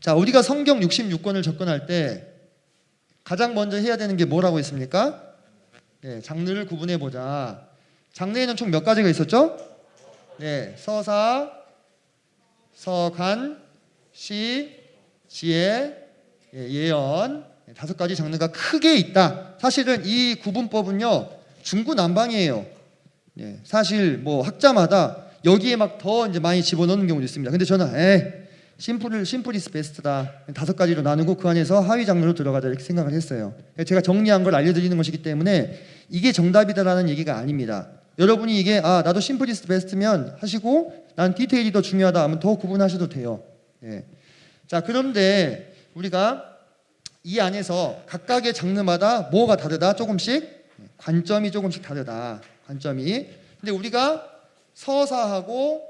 자, 우리가 성경 66권을 접근할 때 가장 먼저 해야 되는 게 뭐라고 했습니까? 네, 장르를 구분해 보자. 장르에는 총 몇 가지가 있었죠? 네, 서사, 서간, 시, 지혜, 예언, 5가지 장르가 크게 있다. 사실은 이 구분법은요 중구난방이에요. 사실 뭐 학자마다 여기에 막 더 이제 많이 집어넣는 경우도 있습니다. 근데 저는 심플 이스 베스트다. 5가지로 나누고 그 안에서 하위 장르로 들어가자 이렇게 생각을 했어요. 제가 정리한 걸 알려드리는 것이기 때문에 이게 정답이다라는 얘기가 아닙니다. 여러분이 이게 나도 심플 이스 베스트면 하시고 난 디테일이 더 중요하다 하면 더 구분하셔도 돼요. 자, 그런데 우리가 이 안에서 각각의 장르마다 뭐가 다르다? 조금씩 관점이 조금씩 다르다. 관점이. 근데 우리가 서사하고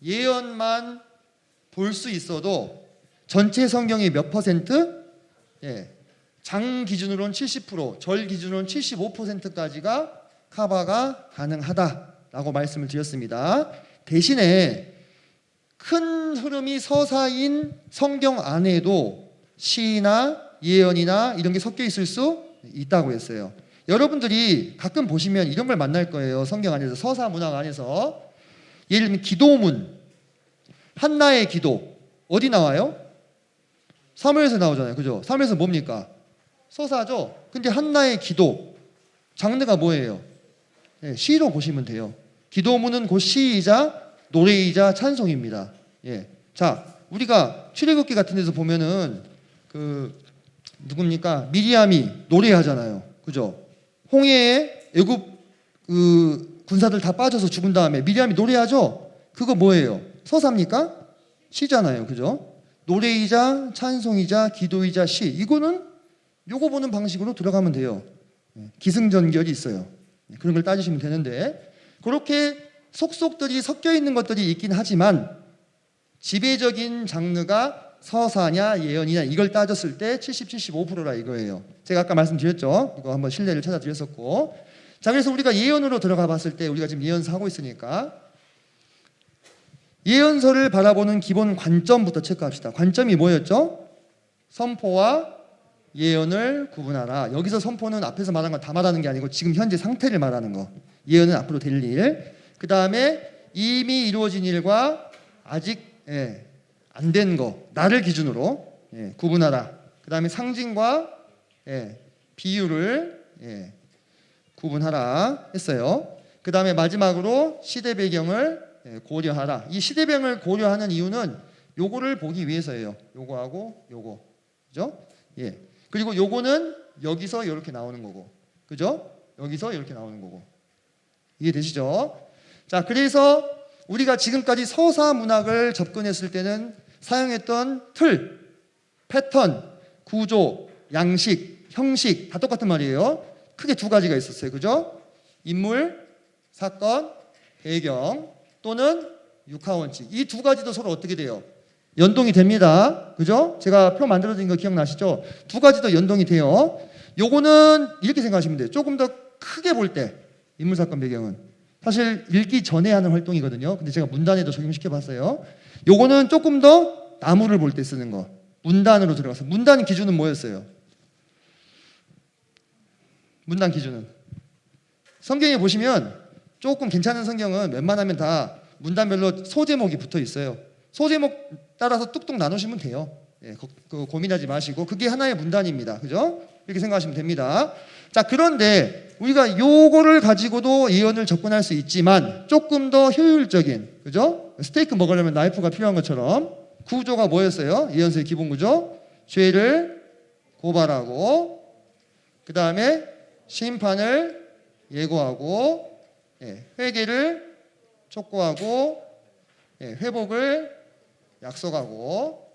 예언만 볼 수 있어도 전체 성경의 몇 퍼센트? 장 기준으로는 70%, 절 기준으로는 75%까지가 커버가 가능하다라고 말씀을 드렸습니다. 대신에 큰 흐름이 서사인 성경 안에도 시나 예언이나 이런 게 섞여 있을 수 있다고 했어요. 여러분들이 가끔 보시면 이런 걸 만날 거예요. 성경 안에서, 서사 문학 안에서. 예를 들면 기도문, 한나의 기도 어디 나와요? 사무엘에서 나오잖아요. 그죠? 사무엘에서 뭡니까? 서사죠. 근데 한나의 기도 장르가 뭐예요? 시로 보시면 돼요. 기도문은 곧 시이자 노래이자 찬송입니다. 자, 우리가 출애굽기 같은 데서 보면은 누굽니까? 미리암이 노래하잖아요. 그죠? 홍해에 애굽 군사들 다 빠져서 죽은 다음에 미리암이 노래하죠? 그거 뭐예요? 서사입니까? 시잖아요. 그죠? 노래이자 찬송이자 기도이자 시. 이거는 요거 보는 방식으로 들어가면 돼요. 기승전결이 있어요. 그런 걸 따지시면 되는데, 그렇게 속속들이 섞여 있는 것들이 있긴 하지만 지배적인 장르가 서사냐 예언이냐 이걸 따졌을 때 70, 75%라 이거예요. 제가 아까 말씀드렸죠. 이거 한번 신뢰를 찾아드렸었고. 자, 그래서 우리가 예언으로 들어가 봤을 때, 우리가 지금 예언서 하고 있으니까 예언서를 바라보는 기본 관점부터 체크합시다. 관점이 뭐였죠? 선포와 예언을 구분하라. 여기서 선포는 앞에서 말한 건 다 말하는 게 아니고 지금 현재 상태를 말하는 거. 예언은 앞으로 될 일. 그 다음에 이미 이루어진 일과 아직 안 된 거, 나를 기준으로 구분하라. 그 다음에 상징과 비유를 구분하라 했어요. 그 다음에 마지막으로 시대 배경을 고려하라. 이 시대 배경을 고려하는 이유는 요거를 보기 위해서예요. 요거하고 요거, 그죠? 그리고 요거는 여기서 이렇게 나오는 거고, 그죠? 여기서 이렇게 나오는 거고. 이해되시죠? 자, 그래서 우리가 지금까지 서사 문학을 접근했을 때는 사용했던 틀, 패턴, 구조, 양식, 형식 다 똑같은 말이에요. 크게 2가지가 있었어요. 그죠? 인물, 사건, 배경 또는 육하원칙. 이 2가지도 서로 어떻게 돼요? 연동이 됩니다. 그죠? 제가 표 만들어드린 거 기억나시죠? 2가지도 연동이 돼요. 요거는 이렇게 생각하시면 돼요. 조금 더 크게 볼 때 인물, 사건, 배경은 사실 읽기 전에 하는 활동이거든요. 근데 제가 문단에도 적용시켜 봤어요. 요거는 조금 더 나무를 볼 때 쓰는 거. 문단으로 들어가서. 문단 기준은 뭐였어요? 문단 기준은 성경에 보시면 조금 괜찮은 성경은 웬만하면 다 문단별로 소제목이 붙어 있어요. 소제목 따라서 뚝뚝 나누시면 돼요. 고민하지 마시고 그게 하나의 문단입니다. 그죠? 이렇게 생각하시면 됩니다. 자, 그런데 우리가 요거를 가지고도 예언을 접근할 수 있지만 조금 더 효율적인, 그죠? 스테이크 먹으려면 나이프가 필요한 것처럼 구조가 뭐였어요? 예언서의 기본 구조. 죄를 고발하고 그 다음에 심판을 예고하고 회개를 촉구하고 회복을 약속하고.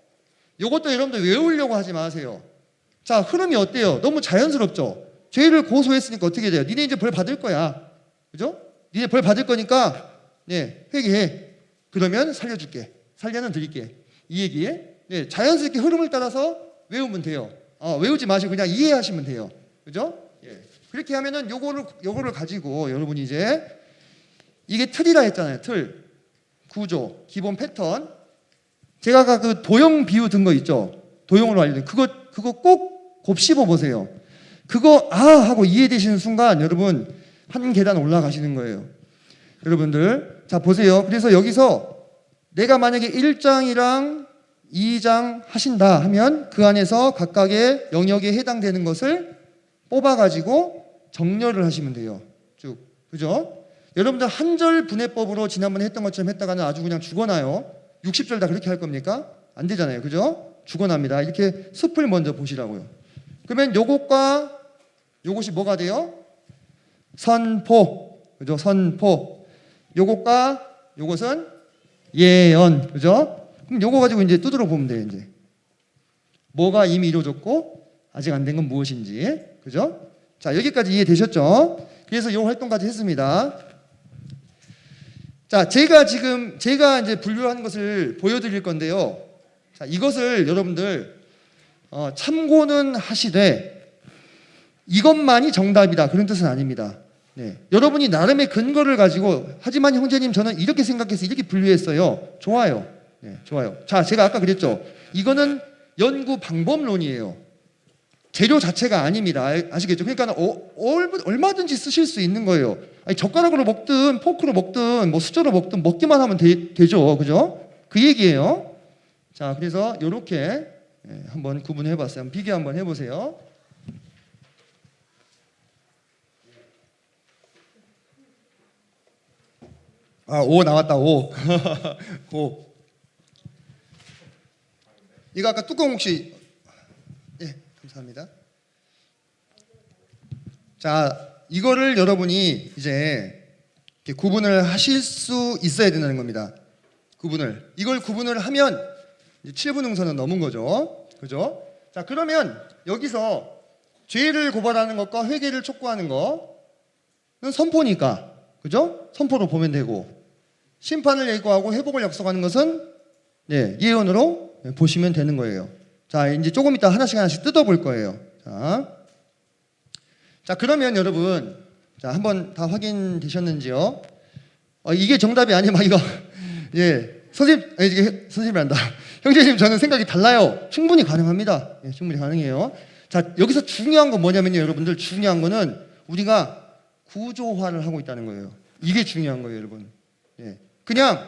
요것도 여러분들 외우려고 하지 마세요. 자, 흐름이 어때요? 너무 자연스럽죠? 죄를 고소했으니까 어떻게 돼요? 니네 이제 벌 받을 거야. 그죠? 니네 벌 받을 거니까 회개해. 그러면 살려줄게. 살려는 드릴게. 이 얘기에 자연스럽게 흐름을 따라서 외우면 돼요. 외우지 마시고 그냥 이해하시면 돼요. 그죠? 그렇게 하면은 요거를 가지고 여러분이 이제 이게 틀이라 했잖아요. 틀, 구조, 기본 패턴. 제가 아까 그 도형 비유 든 거 있죠? 도형으로 알려드린 그거 꼭 곱씹어 보세요. 그거 하고 이해되시는 순간 여러분 한 계단 올라가시는 거예요. 여러분들 자 보세요. 그래서 여기서 내가 만약에 1장이랑 2장 하신다 하면 그 안에서 각각의 영역에 해당되는 것을 뽑아가지고 정렬을 하시면 돼요. 쭉. 그죠? 여러분들 한절 분해법으로 지난번에 했던 것처럼 했다가는 아주 그냥 죽어나요. 60절 다 그렇게 할 겁니까? 안 되잖아요. 그죠? 죽어납니다. 이렇게 숲을 먼저 보시라고요. 그러면 요것과 요것이 뭐가 돼요? 선포. 그죠? 선포. 요것과 요것은 예언. 그죠? 그럼 요거 가지고 이제 두드려 보면 돼요. 이제 뭐가 이미 이루어졌고 아직 안 된 건 무엇인지. 그죠? 자, 여기까지 이해되셨죠? 그래서 요 활동까지 했습니다. 자, 제가 이제 분류한 것을 보여드릴 건데요. 자, 이것을 여러분들 참고는 하시되 이것만이 정답이다 그런 뜻은 아닙니다. 네. 여러분이 나름의 근거를 가지고 하지만 형제님 저는 이렇게 생각해서 이렇게 분류했어요. 좋아요. 네, 좋아요. 자, 제가 아까 그랬죠. 이거는 연구 방법론이에요. 재료 자체가 아닙니다. 아시겠죠? 그러니까 얼마든지 쓰실 수 있는 거예요. 아니, 젓가락으로 먹든 포크로 먹든 뭐 수저로 먹든 먹기만 하면 되죠. 그죠? 그 얘기예요. 자, 그래서 이렇게 한번 구분해 봤어요. 비교 한번 해보세요. 오 나왔다. 오. 오. 이거 아까 뚜껑 혹시 감사합니다. 자, 이거를 여러분이 이제 이렇게 구분을 하실 수 있어야 된다는 겁니다. 이걸 구분을 하면 이제 7분 응선은 넘은 거죠. 그죠? 자, 그러면 여기서 죄를 고발하는 것과 회개를 촉구하는 거는 선포니까. 그죠? 선포로 보면 되고 심판을 예고하고 회복을 약속하는 것은 예언으로 보시면 되는 거예요. 자, 이제 조금 이따 하나씩 뜯어볼 거예요. 자, 그러면 여러분, 자, 한번 다 확인되셨는지요? 이게 정답이 아니면 이거, 선생님이 한다. 형제님, 저는 생각이 달라요. 충분히 가능합니다. 충분히 가능해요. 자, 여기서 중요한 건 뭐냐면요, 여러분들, 중요한 거는 우리가 구조화를 하고 있다는 거예요. 이게 중요한 거예요, 여러분. 그냥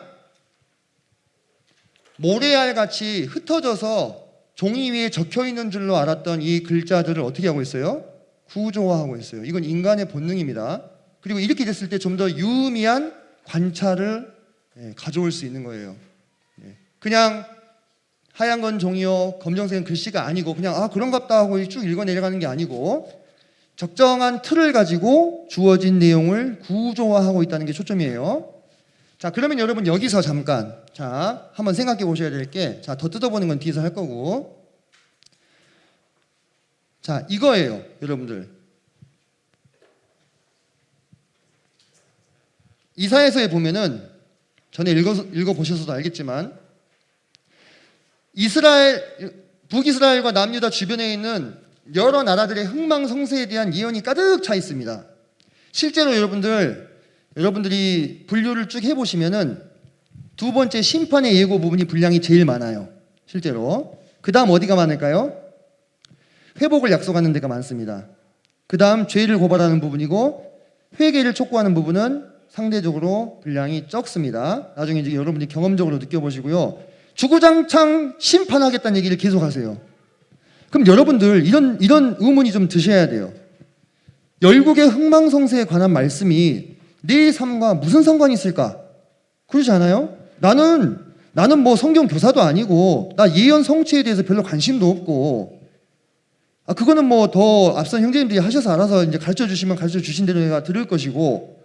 모래알 같이 흩어져서 종이 위에 적혀 있는 줄로 알았던 이 글자들을 어떻게 하고 있어요? 구조화하고 있어요. 이건 인간의 본능입니다. 그리고 이렇게 됐을 때 좀 더 유의미한 관찰을 가져올 수 있는 거예요. 그냥 하얀 건 종이요, 검정색은 글씨가 아니고 그냥 그런갑다 하고 쭉 읽어 내려가는 게 아니고 적정한 틀을 가지고 주어진 내용을 구조화하고 있다는 게 초점이에요. 자, 그러면 여러분 여기서 잠깐 한번 생각해 보셔야 될 게 더 뜯어보는 건 뒤에서 할 거고 자, 이거예요, 여러분들. 이사야서에 보면은 전에 읽어보셔서도 알겠지만 북이스라엘과 남유다 주변에 있는 여러 나라들의 흥망성쇠에 대한 예언이 가득 차 있습니다. 실제로 여러분들이 분류를 쭉 해보시면은 두 번째 심판의 예고 부분이 분량이 제일 많아요. 실제로. 그 다음 어디가 많을까요? 회복을 약속하는 데가 많습니다. 그 다음 죄를 고발하는 부분이고 회개를 촉구하는 부분은 상대적으로 분량이 적습니다. 나중에 이제 여러분들이 경험적으로 느껴보시고요. 주구장창 심판하겠다는 얘기를 계속 하세요. 그럼 여러분들 이런 의문이 좀 드셔야 돼요. 열국의 흥망성쇠에 관한 말씀이 내 삶과 무슨 상관이 있을까? 그러지 않아요? 나는 뭐 성경 교사도 아니고 나 예언 성취에 대해서 별로 관심도 없고 그거는 뭐 더 앞선 형제님들이 하셔서 알아서 이제 가르쳐 주시면 가르쳐 주신 대로 내가 들을 것이고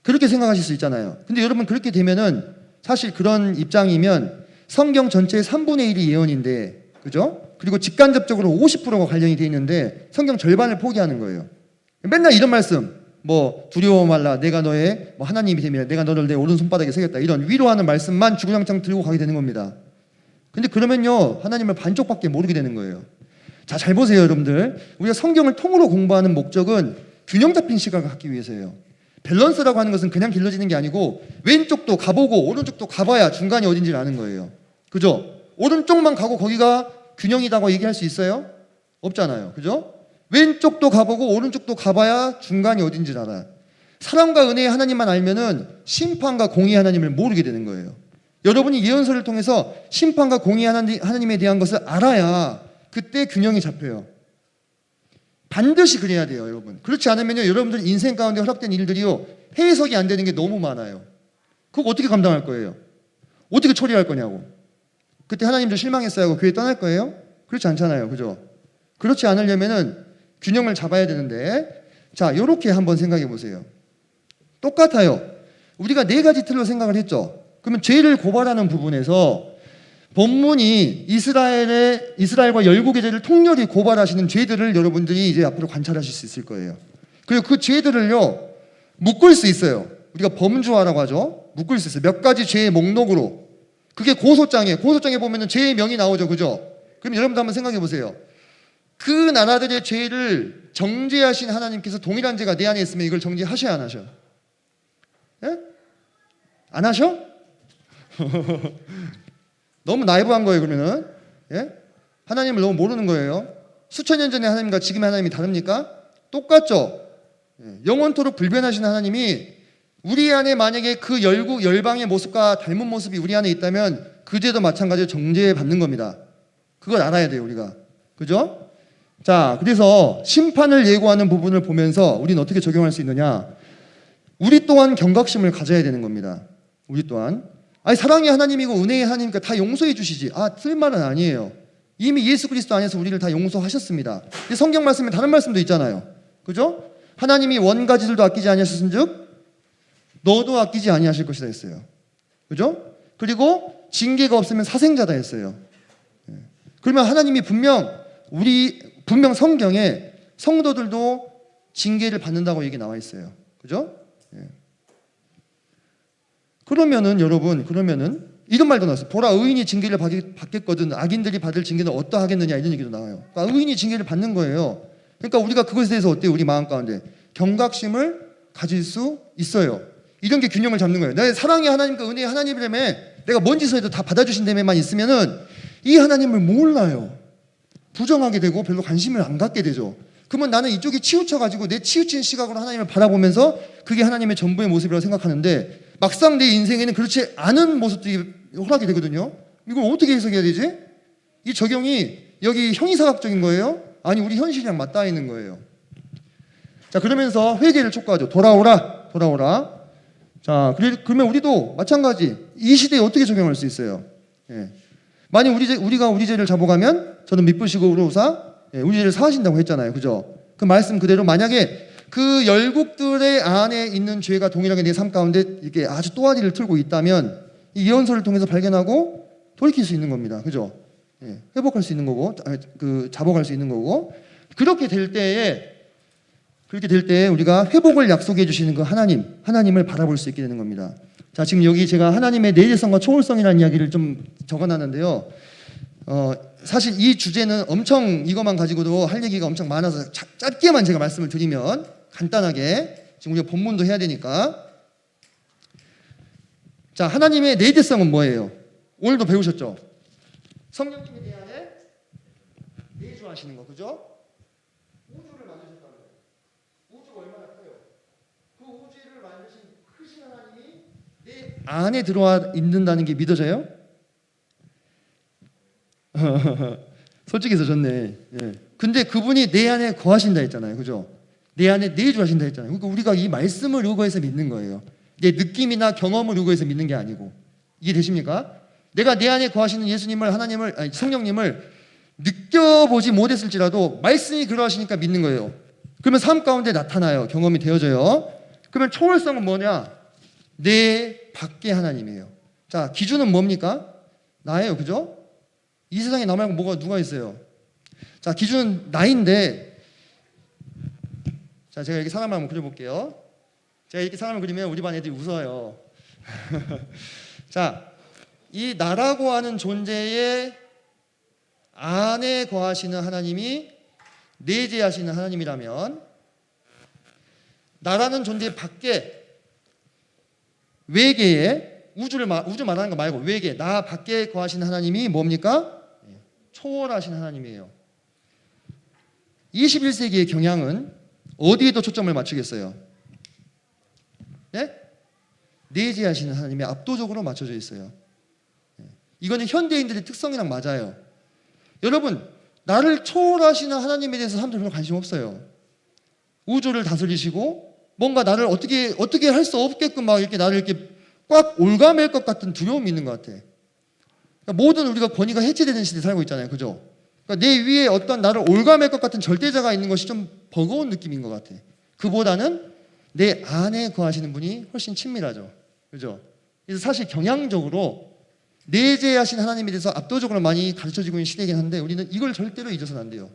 그렇게 생각하실 수 있잖아요. 근데 여러분 그렇게 되면은 사실 그런 입장이면 성경 전체의 3분의 1이 예언인데 그죠? 그리고 직간접적으로 50%가 관련이 돼 있는데 성경 절반을 포기하는 거예요. 맨날 이런 말씀 뭐 두려워 말라 내가 너의 뭐 하나님이 됨이라 내가 너를 내 오른손바닥에 새겼다 이런 위로하는 말씀만 주구장창 들고 가게 되는 겁니다. 근데 그러면요 하나님을 반쪽밖에 모르게 되는 거예요. 자, 잘 보세요 여러분들. 우리가 성경을 통으로 공부하는 목적은 균형 잡힌 시각을 갖기 위해서예요. 밸런스라고 하는 것은 그냥 길러지는 게 아니고 왼쪽도 가보고 오른쪽도 가봐야 중간이 어딘지를 아는 거예요. 그죠? 오른쪽만 가고 거기가 균형이다고 얘기할 수 있어요? 없잖아요. 그죠? 왼쪽도 가보고 오른쪽도 가봐야 중간이 어딘지 알아요. 사랑과 은혜의 하나님만 알면은 심판과 공의의 하나님을 모르게 되는 거예요. 여러분이 예언서를 통해서 심판과 공의의 하나님에 대한 것을 알아야 그때 균형이 잡혀요. 반드시 그래야 돼요, 여러분. 그렇지 않으면요, 여러분들 인생 가운데 허락된 일들이요, 해석이 안 되는 게 너무 많아요. 그거 어떻게 감당할 거예요? 어떻게 처리할 거냐고. 그때 하나님도 실망했어야 하고 교회 떠날 거예요? 그렇지 않잖아요, 그죠? 그렇지 않으려면은 균형을 잡아야 되는데, 자, 요렇게 한번 생각해 보세요. 똑같아요. 우리가 네 가지 틀로 생각을 했죠. 그러면 죄를 고발하는 부분에서 본문이 이스라엘과 열국의 죄를 통렬히 고발하시는 죄들을 여러분들이 이제 앞으로 관찰하실 수 있을 거예요. 그리고 그 죄들을요, 묶을 수 있어요. 우리가 범주화라고 하죠. 묶을 수 있어요. 몇 가지 죄의 목록으로. 그게 고소장에 보면은 죄의 명이 나오죠. 그죠? 그럼 여러분도 한번 생각해 보세요. 그 나라들의 죄를 정죄하신 하나님께서 동일한 죄가 내 안에 있으면 이걸 정죄하셔야 안 하셔? 예? 안 하셔? 너무 나이브한 거예요, 그러면은. 예? 하나님을 너무 모르는 거예요. 수천 년 전의 하나님과 지금의 하나님이 다릅니까? 똑같죠? 예. 영원토록 불변하신 하나님이 우리 안에 만약에 그 열방의 모습과 닮은 모습이 우리 안에 있다면 그 죄도 마찬가지로 정죄받는 겁니다. 그걸 알아야 돼요, 우리가. 그죠? 자, 그래서 심판을 예고하는 부분을 보면서 우리는 어떻게 적용할 수 있느냐? 우리 또한 경각심을 가져야 되는 겁니다. 우리 또한. 아니, 사랑의 하나님이고 은혜의 하나님이니까 다 용서해 주시지. 틀 말은 아니에요. 이미 예수 그리스도 안에서 우리를 다 용서하셨습니다. 근데 성경 말씀에 다른 말씀도 있잖아요. 그죠? 하나님이 원가지들도 아끼지 아니하셨은즉 너도 아끼지 아니하실 것이다 했어요. 그죠? 그리고 징계가 없으면 사생자다 했어요. 그러면 하나님이 분명 성경에 성도들도 징계를 받는다고 얘기 나와 있어요. 그죠? 그러면은 여러분, 이런 말도 나왔어요. 보라, 의인이 징계를 받겠거든 악인들이 받을 징계는 어떠하겠느냐, 이런 얘기도 나와요. 그러니까 의인이 징계를 받는 거예요. 그러니까 우리가 그것에 대해서 어때요? 우리 마음 가운데 경각심을 가질 수 있어요. 이런 게 균형을 잡는 거예요. 내 사랑의 하나님과 은혜의 하나님이라며 내가 뭔 짓을 해도 다 받아주신다면만 있으면은 이 하나님을 몰라요. 부정하게 되고 별로 관심을 안 갖게 되죠. 그러면 나는 이쪽이 치우쳐가지고 내 치우친 시각으로 하나님을 바라보면서 그게 하나님의 전부의 모습이라고 생각하는데 막상 내 인생에는 그렇지 않은 모습들이 허락이 되거든요. 이걸 어떻게 해석해야 되지? 이 적용이 여기 형이사각적인 거예요? 아니, 우리 현실이랑 맞닿아 있는 거예요. 자, 그러면서 회개를 촉구하죠. 돌아오라. 자, 그러면 우리도 마찬가지 이 시대에 어떻게 적용할 수 있어요? 예. 만약 우리가 우리 죄를 잡아가면 저는 미쁘시고 의로우사 우리 죄를 사하신다고 했잖아요. 그죠? 그 말씀 그대로 만약에 그 열국들의 안에 있는 죄가 동일하게 내 삶 가운데 이렇게 아주 또아리를 틀고 있다면 이 예언서를 통해서 발견하고 돌이킬 수 있는 겁니다. 그죠? 예. 회복할 수 있는 거고, 잡아갈 수 있는 거고, 그렇게 될 때에 우리가 회복을 약속해 주시는 그 하나님을 바라볼 수 있게 되는 겁니다. 자, 지금 여기 제가 하나님의 내재성과 초월성이라는 이야기를 좀 적어놨는데요. 사실 이 주제는 엄청 이것만 가지고도 할 얘기가 엄청 많아서 짧게만 제가 말씀을 드리면 간단하게, 지금 우리가 본문도 해야 되니까. 자, 하나님의 내재성은 뭐예요? 오늘도 배우셨죠? 성령님이 내 안에 내주하시는 거, 그죠? 우주를 만드셨다고요. 우주가 얼마나 커요? 그 우주를 만드신 크신 하나님이 내 안에 들어와 있는다는 게 믿어져요? 솔직해서 좋네. 예. 근데 그분이 내 안에 거하신다 했잖아요. 그죠? 내 안에 내주하신다 했잖아요. 그러니까 우리가 이 말씀을 의거해서 믿는 거예요. 내 느낌이나 경험을 의거해서 믿는 게 아니고. 이해되십니까? 내가 내 안에 거하시는 성령님을 느껴보지 못했을지라도 말씀이 그러하시니까 믿는 거예요. 그러면 삶 가운데 나타나요. 경험이 되어져요. 그러면 초월성은 뭐냐? 내 밖의 하나님이에요. 자, 기준은 뭡니까? 나예요. 그죠? 이 세상에 나 말고 누가 있어요? 자, 기준은 나인데, 자, 제가 이렇게 사람을 한번 그려볼게요. 제가 이렇게 사람을 그리면 우리 반 애들이 웃어요. 자, 이 나라고 하는 존재의 안에 거하시는 하나님이 내재하시는 하나님이라면, 나라는 존재 밖에 외계에 우주 말하는 거 말고 외계 나 밖에 거하시는 하나님이 뭡니까? 초월하신 하나님이에요. 21세기의 경향은 어디에 더 초점을 맞추겠어요? 네? 내재하시는 하나님이 압도적으로 맞춰져 있어요. 이거는 현대인들의 특성이랑 맞아요. 여러분, 나를 초월하시는 하나님에 대해서 사람들 별로 관심 없어요. 우주를 다스리시고 뭔가 나를 어떻게 할 수 없게끔 막 이렇게 나를 이렇게 꽉 올가맬 것 같은 두려움이 있는 것 같아. 그러니까 모든 우리가 권위가 해체되는 시대에 살고 있잖아요, 그죠? 그러니까 내 위에 어떤 나를 올가맬 것 같은 절대자가 있는 것이 좀 버거운 느낌인 것 같아. 그보다는 내 안에 거하시는 분이 훨씬 친밀하죠, 그죠? 그래서 사실 경향적으로 내재하신 하나님에 대해서 압도적으로 많이 가르쳐지고 있는 시대이긴 한데 우리는 이걸 절대로 잊어서는 안 돼요.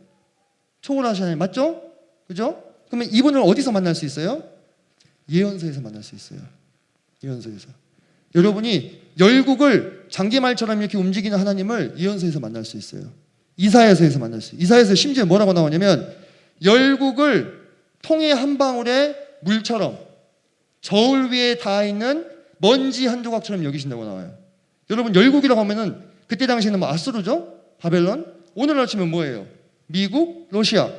초월하신 하나님 맞죠? 그죠? 그러면 이분을 어디서 만날 수 있어요? 예언서에서 만날 수 있어요. 예언서에서. 여러분이 열국을 장기말처럼 이렇게 움직이는 하나님을 예언서에서 만날 수 있어요. 이사야서에서 만날 수 있어요. 이사야서 심지어 뭐라고 나오냐면 열국을 통에 한 방울의 물처럼 저울 위에 닿아있는 먼지 한 조각처럼 여기신다고 나와요. 여러분 열국이라고 하면은 그때 당시에는 뭐 아수르죠? 바벨론? 오늘날 치면 뭐예요? 미국? 러시아.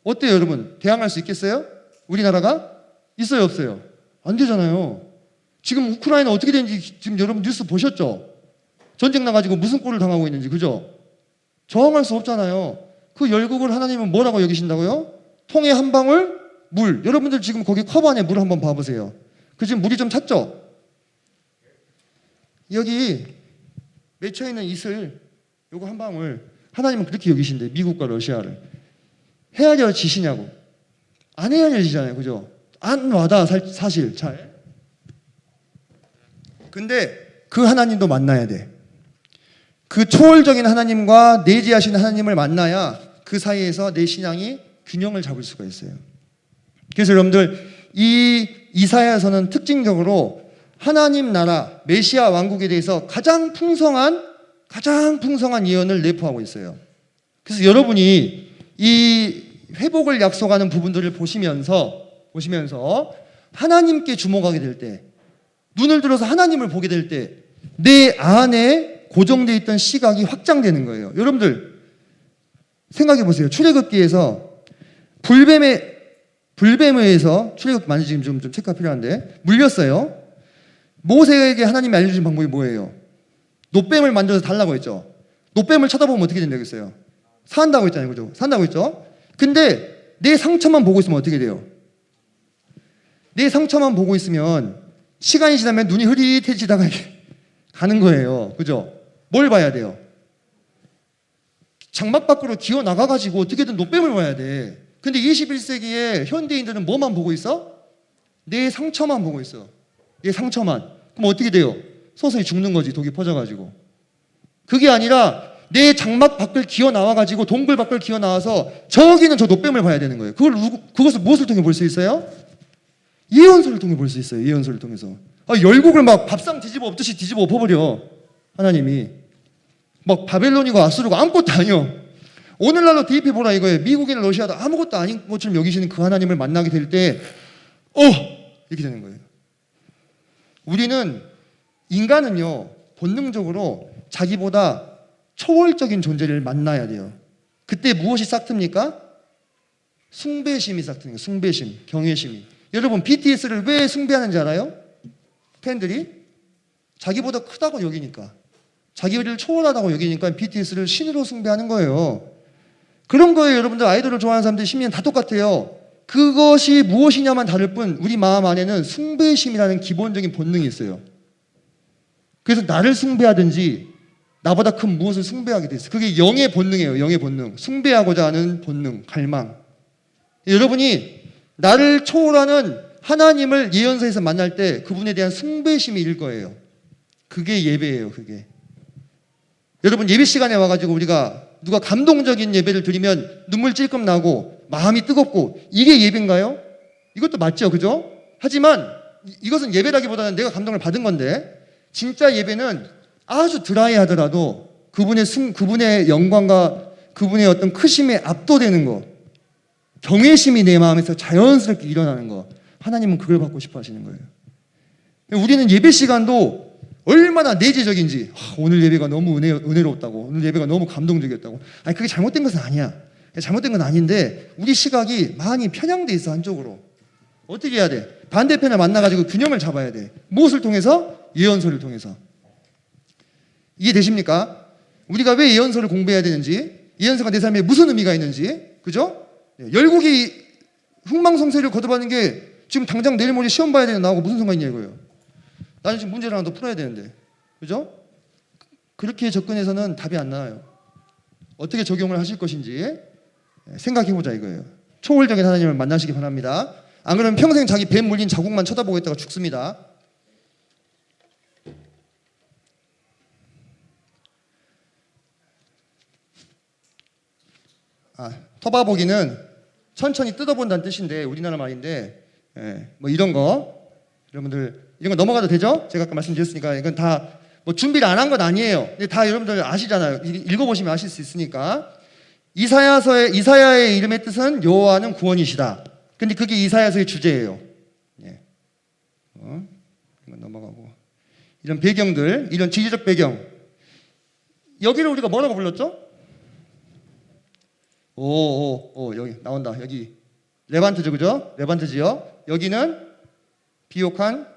어때요 여러분? 대항할 수 있겠어요? 우리나라가? 있어요 없어요? 안 되잖아요. 지금 우크라이나 어떻게 되는지 지금 여러분 뉴스 보셨죠? 전쟁 나가지고 무슨 꼴을 당하고 있는지, 그죠? 저항할 수 없잖아요. 그 열국을 하나님은 뭐라고 여기신다고요? 통에 한 방울 물. 여러분들 지금 거기 컵 안에 물 한번 봐보세요. 그 지금 물이 좀 찼죠? 여기 맺혀 있는 이슬 요거 한 방울 하나님은 그렇게 여기신대. 미국과 러시아를 헤아려지시냐고. 안 헤아려지잖아요, 그죠? 안 와닿아 사실 잘. 근데 그 하나님도 만나야 돼. 그 초월적인 하나님과 내재하시는 하나님을 만나야 그 사이에서 내 신앙이 균형을 잡을 수가 있어요. 그래서 여러분들 이 이사야서는 특징적으로 하나님 나라 메시아 왕국에 대해서 가장 풍성한 예언을 내포하고 있어요. 그래서 여러분이 이 회복을 약속하는 부분들을 보시면서 하나님께 주목하게 될 때, 눈을 들어서 하나님을 보게 될 때 내 안에 고정되어 있던 시각이 확장되는 거예요. 여러분들 생각해 보세요. 출애굽기에서 불뱀에 의해서 출애굽기 많이 지금 좀 체크가 필요한데 물렸어요. 모세에게 하나님이 알려주신 방법이 뭐예요? 노뱀을 만들어서 달라고 했죠. 노뱀을 쳐다보면 어떻게 된다겠어요? 산다고 했잖아요, 그죠? 산다고 했죠. 근데 내 상처만 보고 있으면 어떻게 돼요? 내 상처만 보고 있으면 시간이 지나면 눈이 흐릿해지다가 가는 거예요, 그죠? 뭘 봐야 돼요? 장막 밖으로 기어 나가가지고 어떻게든 노뱀을 봐야 돼. 근데 21세기에 현대인들은 뭐만 보고 있어? 내 상처만 보고 있어. 내 상처만. 그럼 어떻게 돼요? 서서히 죽는 거지, 독이 퍼져가지고. 그게 아니라 내 장막 밖을 기어 나와가지고 동굴 밖을 기어 나와서 저기는 저 노뱀을 봐야 되는 거예요. 그것을 무엇을 통해 볼 수 있어요? 예언서를 통해 볼 수 있어요. 예언서를 통해서. 열국을 막 밥상 뒤집어 엎듯이 뒤집어 엎어버려. 하나님이. 막 바벨론이고 아수르고 아무것도 아니요. 오늘날로 대입해보라 이거예요. 미국이나 러시아도 아무것도 아닌 것처럼 여기시는 그 하나님을 만나게 될 때 이렇게 되는 거예요. 우리는 인간은요 본능적으로 자기보다 초월적인 존재를 만나야 돼요. 그때 무엇이 싹틉니까? 숭배심이 싹트는 거예요. 숭배심, 경외심이. 여러분 BTS를 왜 숭배하는지 알아요? 팬들이 자기보다 크다고 여기니까, 자기를 초월하다고 여기니까 BTS를 신으로 숭배하는 거예요. 그런 거예요. 여러분들 아이돌을 좋아하는 사람들 심리는 다 똑같아요. 그것이 무엇이냐만 다를 뿐 우리 마음 안에는 숭배심이라는 기본적인 본능이 있어요. 그래서 나를 숭배하든지 나보다 큰 무엇을 숭배하게 돼 있어요. 그게 영의 본능이에요. 영의 본능. 숭배하고자 하는 본능, 갈망. 여러분이 나를 초월하는 하나님을 예언서에서 만날 때 그분에 대한 숭배심이 일 거예요. 그게 예배예요. 그게. 여러분 예배 시간에 와가지고 우리가 누가 감동적인 예배를 드리면 눈물 찔끔 나고 마음이 뜨겁고 이게 예배인가요? 이것도 맞죠, 그죠? 하지만 이것은 예배라기보다는 내가 감동을 받은 건데 진짜 예배는 아주 드라이하더라도 그분의 영광과 그분의 어떤 크심에 압도되는 거, 경외심이 내 마음에서 자연스럽게 일어나는 거, 하나님은 그걸 받고 싶어 하시는 거예요. 우리는 예배 시간도 얼마나 내재적인지. 오늘 예배가 너무 은혜롭다고, 오늘 예배가 너무 감동적이었다고. 아니, 그게 잘못된 것은 아니야. 잘못된 건 아닌데 우리 시각이 많이 편향돼 있어. 한쪽으로. 어떻게 해야 돼? 반대편을 만나가지고 균형을 잡아야 돼. 무엇을 통해서? 예언서를 통해서. 이해되십니까? 우리가 왜 예언서를 공부해야 되는지, 예언서가 내 삶에 무슨 의미가 있는지, 그죠? 열국이 흥망성쇠를 거듭하는 게 지금 당장 내일 모레 시험 봐야 되는 나하고 무슨 상관이냐 이거예요. 나는 지금 문제를 하나 더 풀어야 되는데, 그죠? 그렇게 접근해서는 답이 안 나와요. 어떻게 적용을 하실 것인지 생각해보자 이거예요. 초월적인 하나님을 만나시기 바랍니다. 안 그러면 평생 자기 뱀 물린 자국만 쳐다보고 있다가 죽습니다. 터바보기는 천천히 뜯어본다는 뜻인데, 우리나라 말인데, 뭐 이런 거 여러분들 이런 거 넘어가도 되죠? 제가 아까 말씀드렸으니까 이건 다 뭐 준비를 안 한 건 아니에요. 근데 다 여러분들 아시잖아요. 읽어보시면 아실 수 있으니까. 이사야의 이름의 뜻은 여호와는 구원이시다. 근데 그게 이사야서의 주제예요. 이건 넘어가고, 이런 배경들, 이런 지리적 배경, 여기를 우리가 뭐라고 불렀죠? 여기 나온다. 여기 레반트죠, 그죠? 레반트 지역. 여기는 비옥한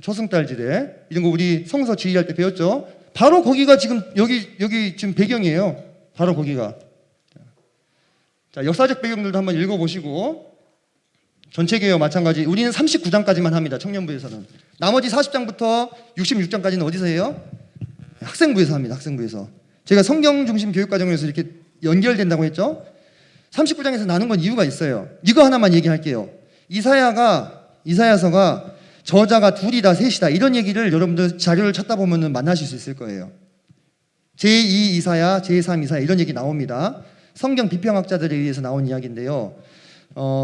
초승달지대. 이런 거 우리 성서 지휘할 때 배웠죠? 바로 거기가 지금 여기 지금 배경이에요. 바로 거기가. 자, 역사적 배경들도 한번 읽어보시고, 전체 개요 마찬가지. 우리는 39장까지만 합니다. 청년부에서는. 나머지 40장부터 66장까지는 어디서 해요? 학생부에서 합니다. 학생부에서. 제가 성경 중심 교육과정에서 이렇게 연결된다고 했죠? 39장에서 나눈 건 이유가 있어요. 이거 하나만 얘기할게요. 이사야서가 저자가 둘이다, 셋이다, 이런 얘기를 여러분들 자료를 찾다 보면 만나실 수 있을 거예요. 제2 이사야, 제3 이사야 이런 얘기 나옵니다. 성경 비평학자들에 의해서 나온 이야기인데요.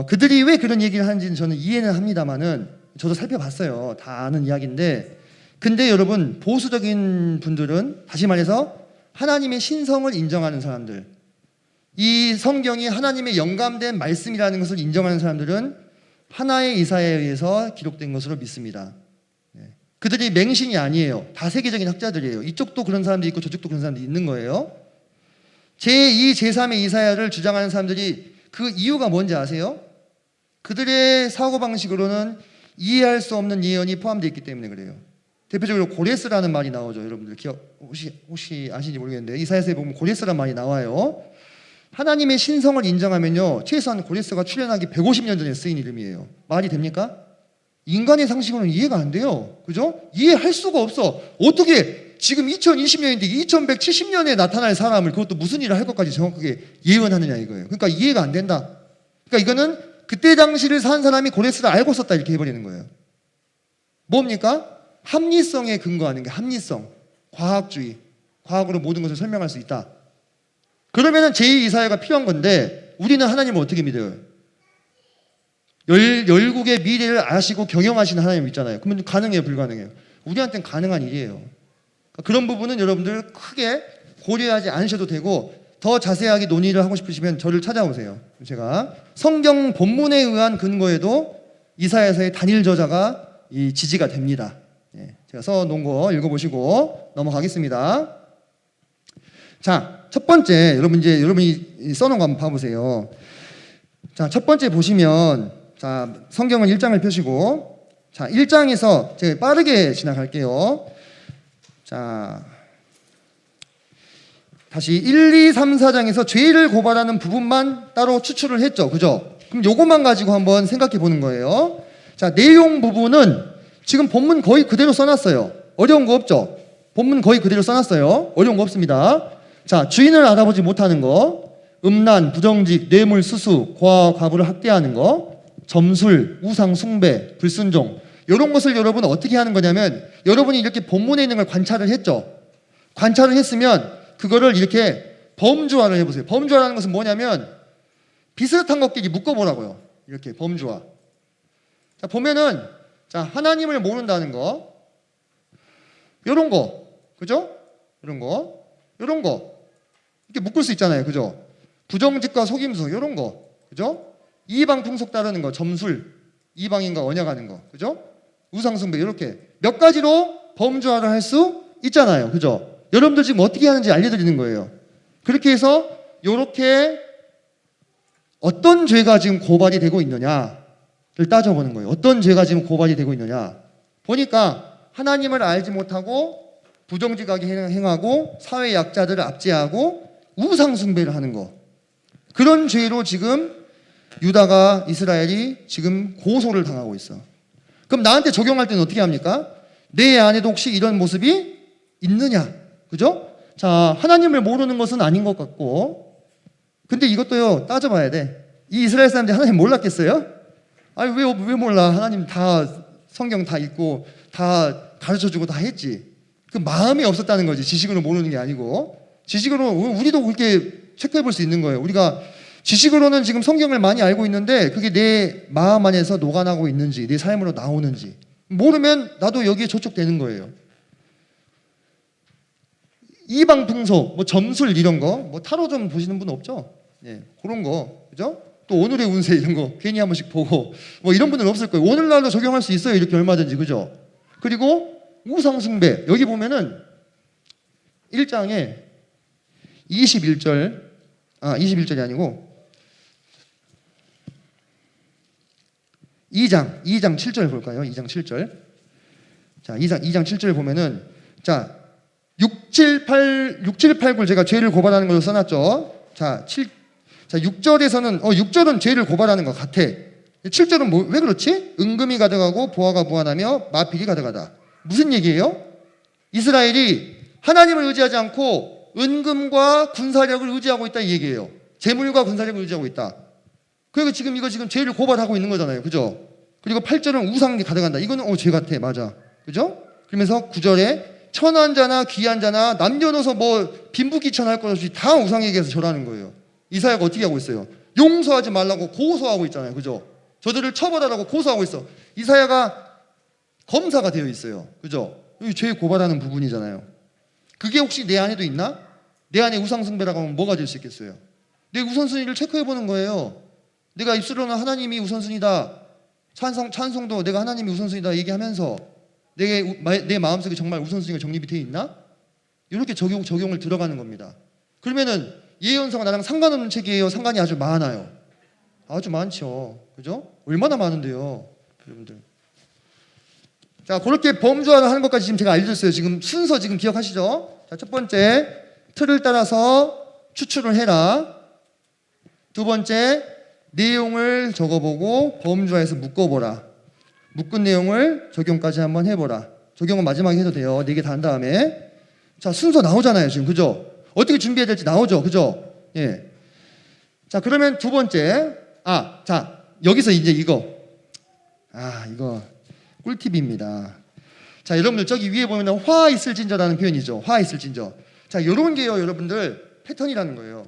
그들이 왜 그런 얘기를 하는지는 저는 이해는 합니다만은, 저도 살펴봤어요. 다 아는 이야기인데, 근데 여러분, 보수적인 분들은, 다시 말해서 하나님의 신성을 인정하는 사람들, 이 성경이 하나님의 영감된 말씀이라는 것을 인정하는 사람들은 하나의 이사야에 의해서 기록된 것으로 믿습니다. 그들이 맹신이 아니에요. 다 세계적인 학자들이에요. 이쪽도 그런 사람들이 있고 저쪽도 그런 사람들이 있는 거예요. 제2, 제3의 이사야를 주장하는 사람들이 그 이유가 뭔지 아세요? 그들의 사고방식으로는 이해할 수 없는 예언이 포함되어 있기 때문에 그래요. 대표적으로 고레스라는 말이 나오죠. 여러분들 혹시 아시는지 모르겠는데, 이사야서에 보면 고레스라는 말이 나와요. 하나님의 신성을 인정하면요, 최소한 고레스가 출현하기 150년 전에 쓰인 이름이에요. 말이 됩니까? 인간의 상식으로는 이해가 안 돼요. 그죠? 이해할 수가 없어. 어떻게 지금 2020년인데 2170년에 나타날 사람을, 그것도 무슨 일을 할 것까지 정확하게 예언하느냐 이거예요. 그러니까 이해가 안 된다. 그러니까 이거는 그때 당시를 산 사람이 고레스를 알고 썼다 이렇게 해버리는 거예요. 뭡니까? 합리성에 근거하는 게 합리성, 과학주의, 과학으로 모든 것을 설명할 수 있다. 그러면은 제2이사야가 필요한 건데, 우리는 하나님을 어떻게 믿어요? 열국의 미래를 아시고 경영하시는 하나님 있잖아요. 그러면 가능해요, 불가능해요? 우리한테는 가능한 일이에요. 그러니까 그런 부분은 여러분들 크게 고려하지 않으셔도 되고, 더 자세하게 논의를 하고 싶으시면 저를 찾아오세요. 제가 성경 본문에 의한 근거에도 이사야서의 단일 저자가 이 지지가 됩니다. 제가 써놓은 거 읽어보시고 넘어가겠습니다. 자, 첫 번째, 여러분이 써놓은 거 한번 봐보세요. 자, 첫 번째 보시면, 자, 성경은 1장을 펴시고, 자, 1장에서 제가 빠르게 지나갈게요. 자, 다시 1, 2, 3, 4장에서 죄를 고발하는 부분만 따로 추출을 했죠. 그죠? 그럼 요것만 가지고 한번 생각해 보는 거예요. 자, 내용 부분은 지금 본문 거의 그대로 써놨어요. 어려운 거 없죠? 본문 거의 그대로 써놨어요. 어려운 거 없습니다. 자, 주인을 알아보지 못하는 거, 음란, 부정직, 뇌물, 수수, 고아와 과부를 학대하는 거, 점술, 우상 숭배, 불순종, 이런 것을 여러분 어떻게 하는 거냐면, 여러분이 이렇게 본문에 있는 걸 관찰을 했죠. 관찰을 했으면 그거를 이렇게 범주화를 해보세요. 범주화라는 것은 뭐냐면 비슷한 것끼리 묶어보라고요. 이렇게 범주화. 자, 보면은, 자, 하나님을 모른다는 거, 요런 거, 그죠? 이런 거, 요런 거 이렇게 묶을 수 있잖아요. 그죠? 부정직과 속임수, 요런 거, 그죠? 이방 풍속 따르는 거, 점술, 이방인과 언약하는 거, 그죠? 우상숭배, 이렇게 몇 가지로 범죄화를 할 수 있잖아요. 그죠? 여러분들 지금 어떻게 하는지 알려드리는 거예요. 그렇게 해서 이렇게 어떤 죄가 지금 고발이 되고 있느냐를 따져보는 거예요. 어떤 죄가 지금 고발이 되고 있느냐. 보니까 하나님을 알지 못하고 부정직하게 행하고 사회 약자들을 압제하고 우상 숭배를 하는 거. 그런 죄로 지금 유다가 이스라엘이 지금 고소를 당하고 있어. 그럼 나한테 적용할 때는 어떻게 합니까? 내 안에도 혹시 이런 모습이 있느냐? 그죠? 자, 하나님을 모르는 것은 아닌 것 같고, 근데 이것도요, 따져봐야 돼. 이 이스라엘 사람들이 하나님 몰랐겠어요? 아니, 왜 몰라? 하나님 다 성경 다 읽고, 다 가르쳐 주고 다 했지. 그 마음이 없었다는 거지. 지식으로 모르는 게 아니고. 지식으로, 우리도 그렇게 체크해 볼 수 있는 거예요. 우리가 지식으로는 지금 성경을 많이 알고 있는데, 그게 내 마음 안에서 녹아나고 있는지, 내 삶으로 나오는지. 모르면 나도 여기에 저촉되는 거예요. 이방 풍속, 뭐 점술 이런 거, 뭐 타로 좀 보시는 분 없죠? 예, 그런 거, 그죠? 또 오늘의 운세 이런 거 괜히 한 번씩 보고 뭐 이런 분들은 없을 거예요. 오늘날도 적용할 수 있어요. 이렇게 얼마든지, 그죠? 그리고 우상 숭배, 여기 보면은 1장에 21절이 아니고 2장 7절 볼까요? 2장 7절. 자, 2장 7절 보면은, 자, 6, 7, 8, 9를 제가 죄를 고발하는 걸로 써놨죠. 자, 6절에서는, 6절은 죄를 고발하는 것 같아. 7절은 왜 그렇지? 은금이 가득하고 보화가 무한하며 마필이 가득하다. 무슨 얘기예요? 이스라엘이 하나님을 의지하지 않고 은금과 군사력을 의지하고 있다, 이 얘기예요. 재물과 군사력을 의지하고 있다. 그리고 지금 죄를 고발하고 있는 거잖아요. 그죠? 그리고 8절은 우상이 가득한다. 이거는 죄 같아. 맞아. 그죠? 그러면서 9절에 천한 자나 귀한 자나 남녀노소 뭐 빈부귀천할 것 없이 다 우상에게서 절하는 거예요. 이사야가 어떻게 하고 있어요? 용서하지 말라고 고소하고 있잖아요. 그죠? 저들을 처벌하라고 고소하고 있어. 이사야가 검사가 되어 있어요. 그죠? 여기 죄 고발하는 부분이잖아요. 그게 혹시 내 안에도 있나? 내 안에 우상 숭배라고 하면 뭐가 될 수 있겠어요? 내 우선순위를 체크해 보는 거예요. 내가 입술로는 하나님이 우선순위다, 찬송도 내가 하나님이 우선순위다 얘기하면서 내 마음속에 정말 우선순위가 정립이 되어 있나? 이렇게 적용을 들어가는 겁니다. 그러면은 예언서가 나랑 상관없는 책이에요? 상관이 아주 많아요. 아주 많죠. 그죠? 얼마나 많은데요, 여러분들. 자, 그렇게 범죄화를 하는 것까지 지금 제가 알려줬어요. 지금 순서 지금 기억하시죠? 자, 첫 번째, 틀을 따라서 추출을 해라. 두 번째, 내용을 적어보고 범죄화해서 묶어보라. 묶은 내용을 적용까지 한번 해보라. 적용은 마지막에 해도 돼요. 4개 다 한 다음에. 자, 순서 나오잖아요, 지금. 그죠? 어떻게 준비해야 될지 나오죠? 그죠? 예. 자, 그러면 두 번째. 자, 여기서 이제 이거 꿀팁입니다. 자, 여러분들 저기 위에 보면 화 있을진저라는 표현이죠. 화 있을진저. 자, 요런 게요, 여러분들 패턴이라는 거예요.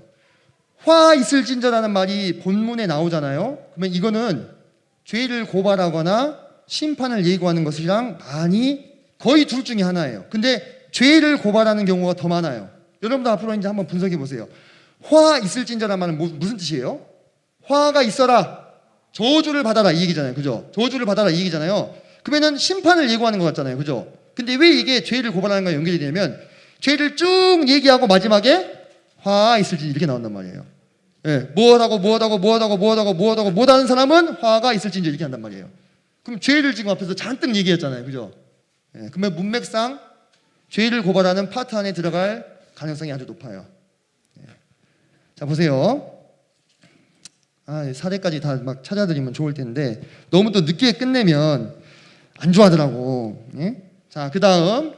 화 있을진저라는 말이 본문에 나오잖아요. 그러면 이거는 죄를 고발하거나 심판을 예고하는 것이랑 거의 둘 중에 하나예요. 근데 죄를 고발하는 경우가 더 많아요. 여러분도 앞으로 이제 한번 분석해 보세요. 화 있을진저란 말은 무슨 뜻이에요? 화가 있어라, 저주를 받아라, 이 얘기잖아요. 그죠? 저주를 받아라, 이 얘기잖아요. 그러면은 심판을 예고하는 것 같잖아요. 그죠? 근데 왜 이게 죄를 고발하는 거와 연결이 되냐면, 죄를 쭉 얘기하고 마지막에 화 있을진저 이렇게 나온단 말이에요. 예, 못하는 사람은 화가 있을진저 이렇게 한단 말이에요. 그럼 죄를 지금 앞에서 잔뜩 얘기했잖아요. 그죠? 예, 그러면 문맥상 죄를 고발하는 파트 안에 들어갈 가능성이 아주 높아요. 예. 자, 보세요. 사례까지 다 막 찾아드리면 좋을 텐데 너무 또 늦게 끝내면 안 좋아하더라고. 예? 자, 그 다음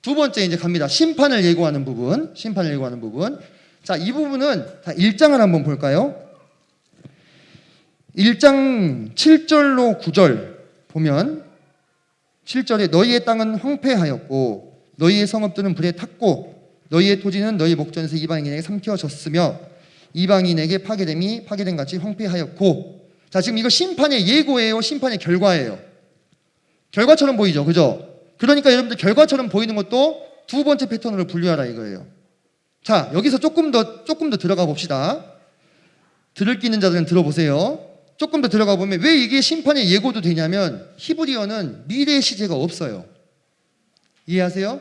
두 번째 이제 갑니다. 심판을 예고하는 부분. 자, 이 부분은 다 1장을 한번 볼까요? 1장 7절로 9절 보면 7절에 너희의 땅은 황폐하였고 너희의 성읍들은 불에 탔고 너희의 토지는 너희 목전에서 이방인에게 삼켜졌으며 이방인에게 파괴된 같이 황폐하였고. 자, 지금 이거 심판의 예고예요? 심판의 결과예요? 결과처럼 보이죠? 그죠? 그러니까 여러분들 결과처럼 보이는 것도 두 번째 패턴으로 분류하라 이거예요. 자, 여기서 조금 더 들어가 봅시다. 들을 끼 있는 자들은 들어보세요. 조금 더 들어가 보면 왜 이게 심판의 예고도 되냐면 히브리어는 미래 시제가 없어요. 이해하세요?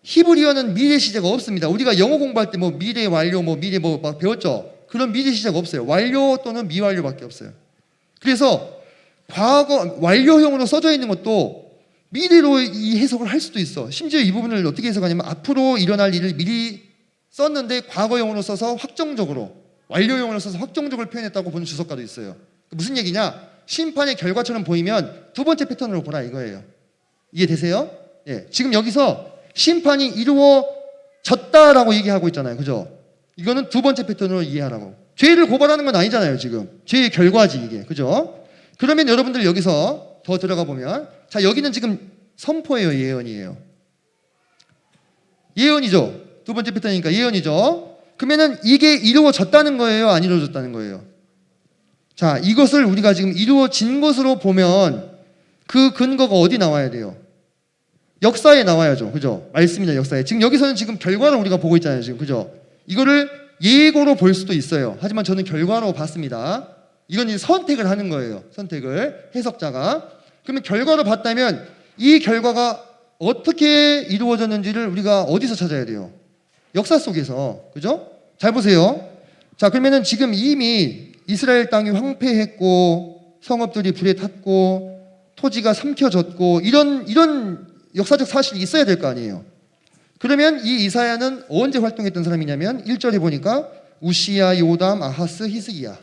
히브리어는 미래 시제가 없습니다. 우리가 영어 공부할 때 뭐 미래 완료, 뭐 미래 뭐 막 배웠죠? 그런 미래 시제가 없어요. 완료 또는 미완료밖에 없어요. 그래서 과거 완료형으로 써져 있는 것도 미래로 이 해석을 할 수도 있어. 심지어 이 부분을 어떻게 해석하냐면 앞으로 일어날 일을 미리 썼는데 과거형으로 써서 확정적으로, 완료형으로 써서 확정적으로 표현했다고 보는 주석가도 있어요. 무슨 얘기냐? 심판의 결과처럼 보이면 두 번째 패턴으로 보라 이거예요. 이해되세요? 예. 지금 여기서 심판이 이루어졌다라고 얘기하고 있잖아요. 그죠? 이거는 두 번째 패턴으로 이해하라고. 죄를 고발하는 건 아니잖아요, 지금. 죄의 결과지, 이게. 그죠? 그러면 여러분들 여기서 더 들어가 보면, 자, 여기는 지금 선포예요, 예언이에요. 예언이죠. 두 번째 패턴이니까 예언이죠. 그러면은 이게 이루어졌다는 거예요, 안 이루어졌다는 거예요? 자, 이것을 우리가 지금 이루어진 것으로 보면 그 근거가 어디 나와야 돼요? 역사에 나와야죠. 그죠? 말씀이나 역사에. 지금 여기서는 지금 결과를 우리가 보고 있잖아요. 지금. 그죠? 이거를 예고로 볼 수도 있어요. 하지만 저는 결과로 봤습니다. 이건 이제 선택을 하는 거예요. 선택을. 해석자가. 그러면 결과로 봤다면 이 결과가 어떻게 이루어졌는지를 우리가 어디서 찾아야 돼요? 역사 속에서. 그죠? 잘 보세요. 자, 그러면은 지금 이미 이스라엘 땅이 황폐했고 성읍들이 불에 탔고 토지가 삼켜졌고 이런 역사적 사실이 있어야 될 거 아니에요. 그러면 이 이사야는 언제 활동했던 사람이냐면 1절에 보니까 우시야, 요담, 아하스, 히스기야.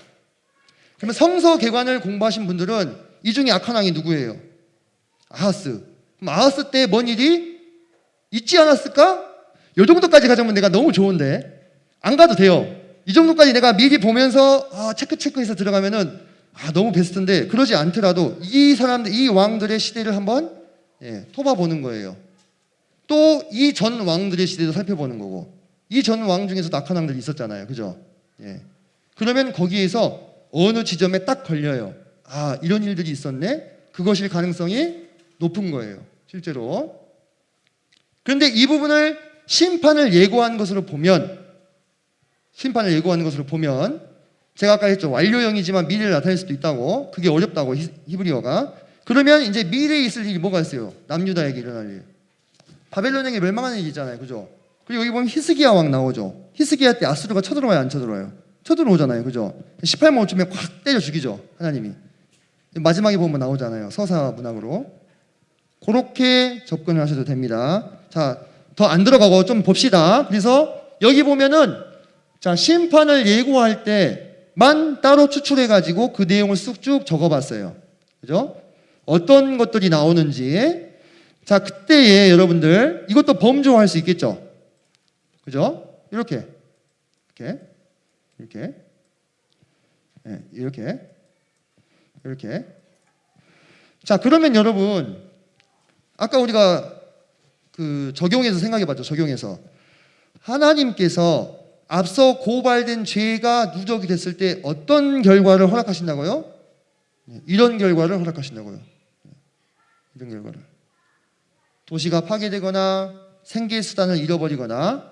그러면 성서 개관을 공부하신 분들은 이 중에 악한 왕이 누구예요? 아하스. 그럼 아하스 때 뭔 일이 있지 않았을까? 이 정도까지 가자면 내가 너무 좋은데 안 가도 돼요. 이 정도까지 내가 미리 보면서 체크해서 들어가면은 너무 베스트인데 그러지 않더라도 이 사람들, 이 왕들의 시대를 한번 토봐보는 거예요. 또 이 전 왕들의 시대도 살펴보는 거고 이 전 왕 중에서도 악한 왕들이 있었잖아요. 그죠? 그러면 거기에서 어느 지점에 딱 걸려요. 이런 일들이 있었네? 그것일 가능성이 높은 거예요. 실제로. 그런데 이 부분을 심판을 예고한 것으로 보면 제가 아까 했죠. 완료형이지만 미래를 나타낼 수도 있다고. 그게 어렵다고 히브리어가. 그러면 이제 미래에 있을 일이 뭐가 있어요? 남유다에게 일어날 일. 바벨론에게 멸망하는 일이 있잖아요. 그죠? 그리고 여기 보면 히스기야 왕 나오죠. 히스기야 때 아수르가 쳐들어와요, 안 쳐들어와요? 쳐들어오잖아요. 그죠? 18모쯤에 콱 때려 죽이죠. 하나님이. 마지막에 보면 나오잖아요. 서사 문학으로. 그렇게 접근을 하셔도 됩니다. 자, 더 안 들어가고 좀 봅시다. 그래서 여기 보면은 자, 심판을 예고할 때만 따로 추출해가지고 그 내용을 쑥쭉 적어봤어요. 그죠? 어떤 것들이 나오는지. 자, 그때에 여러분들 이것도 범조할 수 있겠죠? 그죠? 이렇게. 자, 그러면 여러분 아까 우리가 그 적용해서 생각해봤죠. 적용해서 하나님께서 앞서 고발된 죄가 누적이 됐을 때 어떤 결과를 허락하신다고요? 이런 결과를 허락하신다고요. 이런 결과를. 도시가 파괴되거나 생계의 수단을 잃어버리거나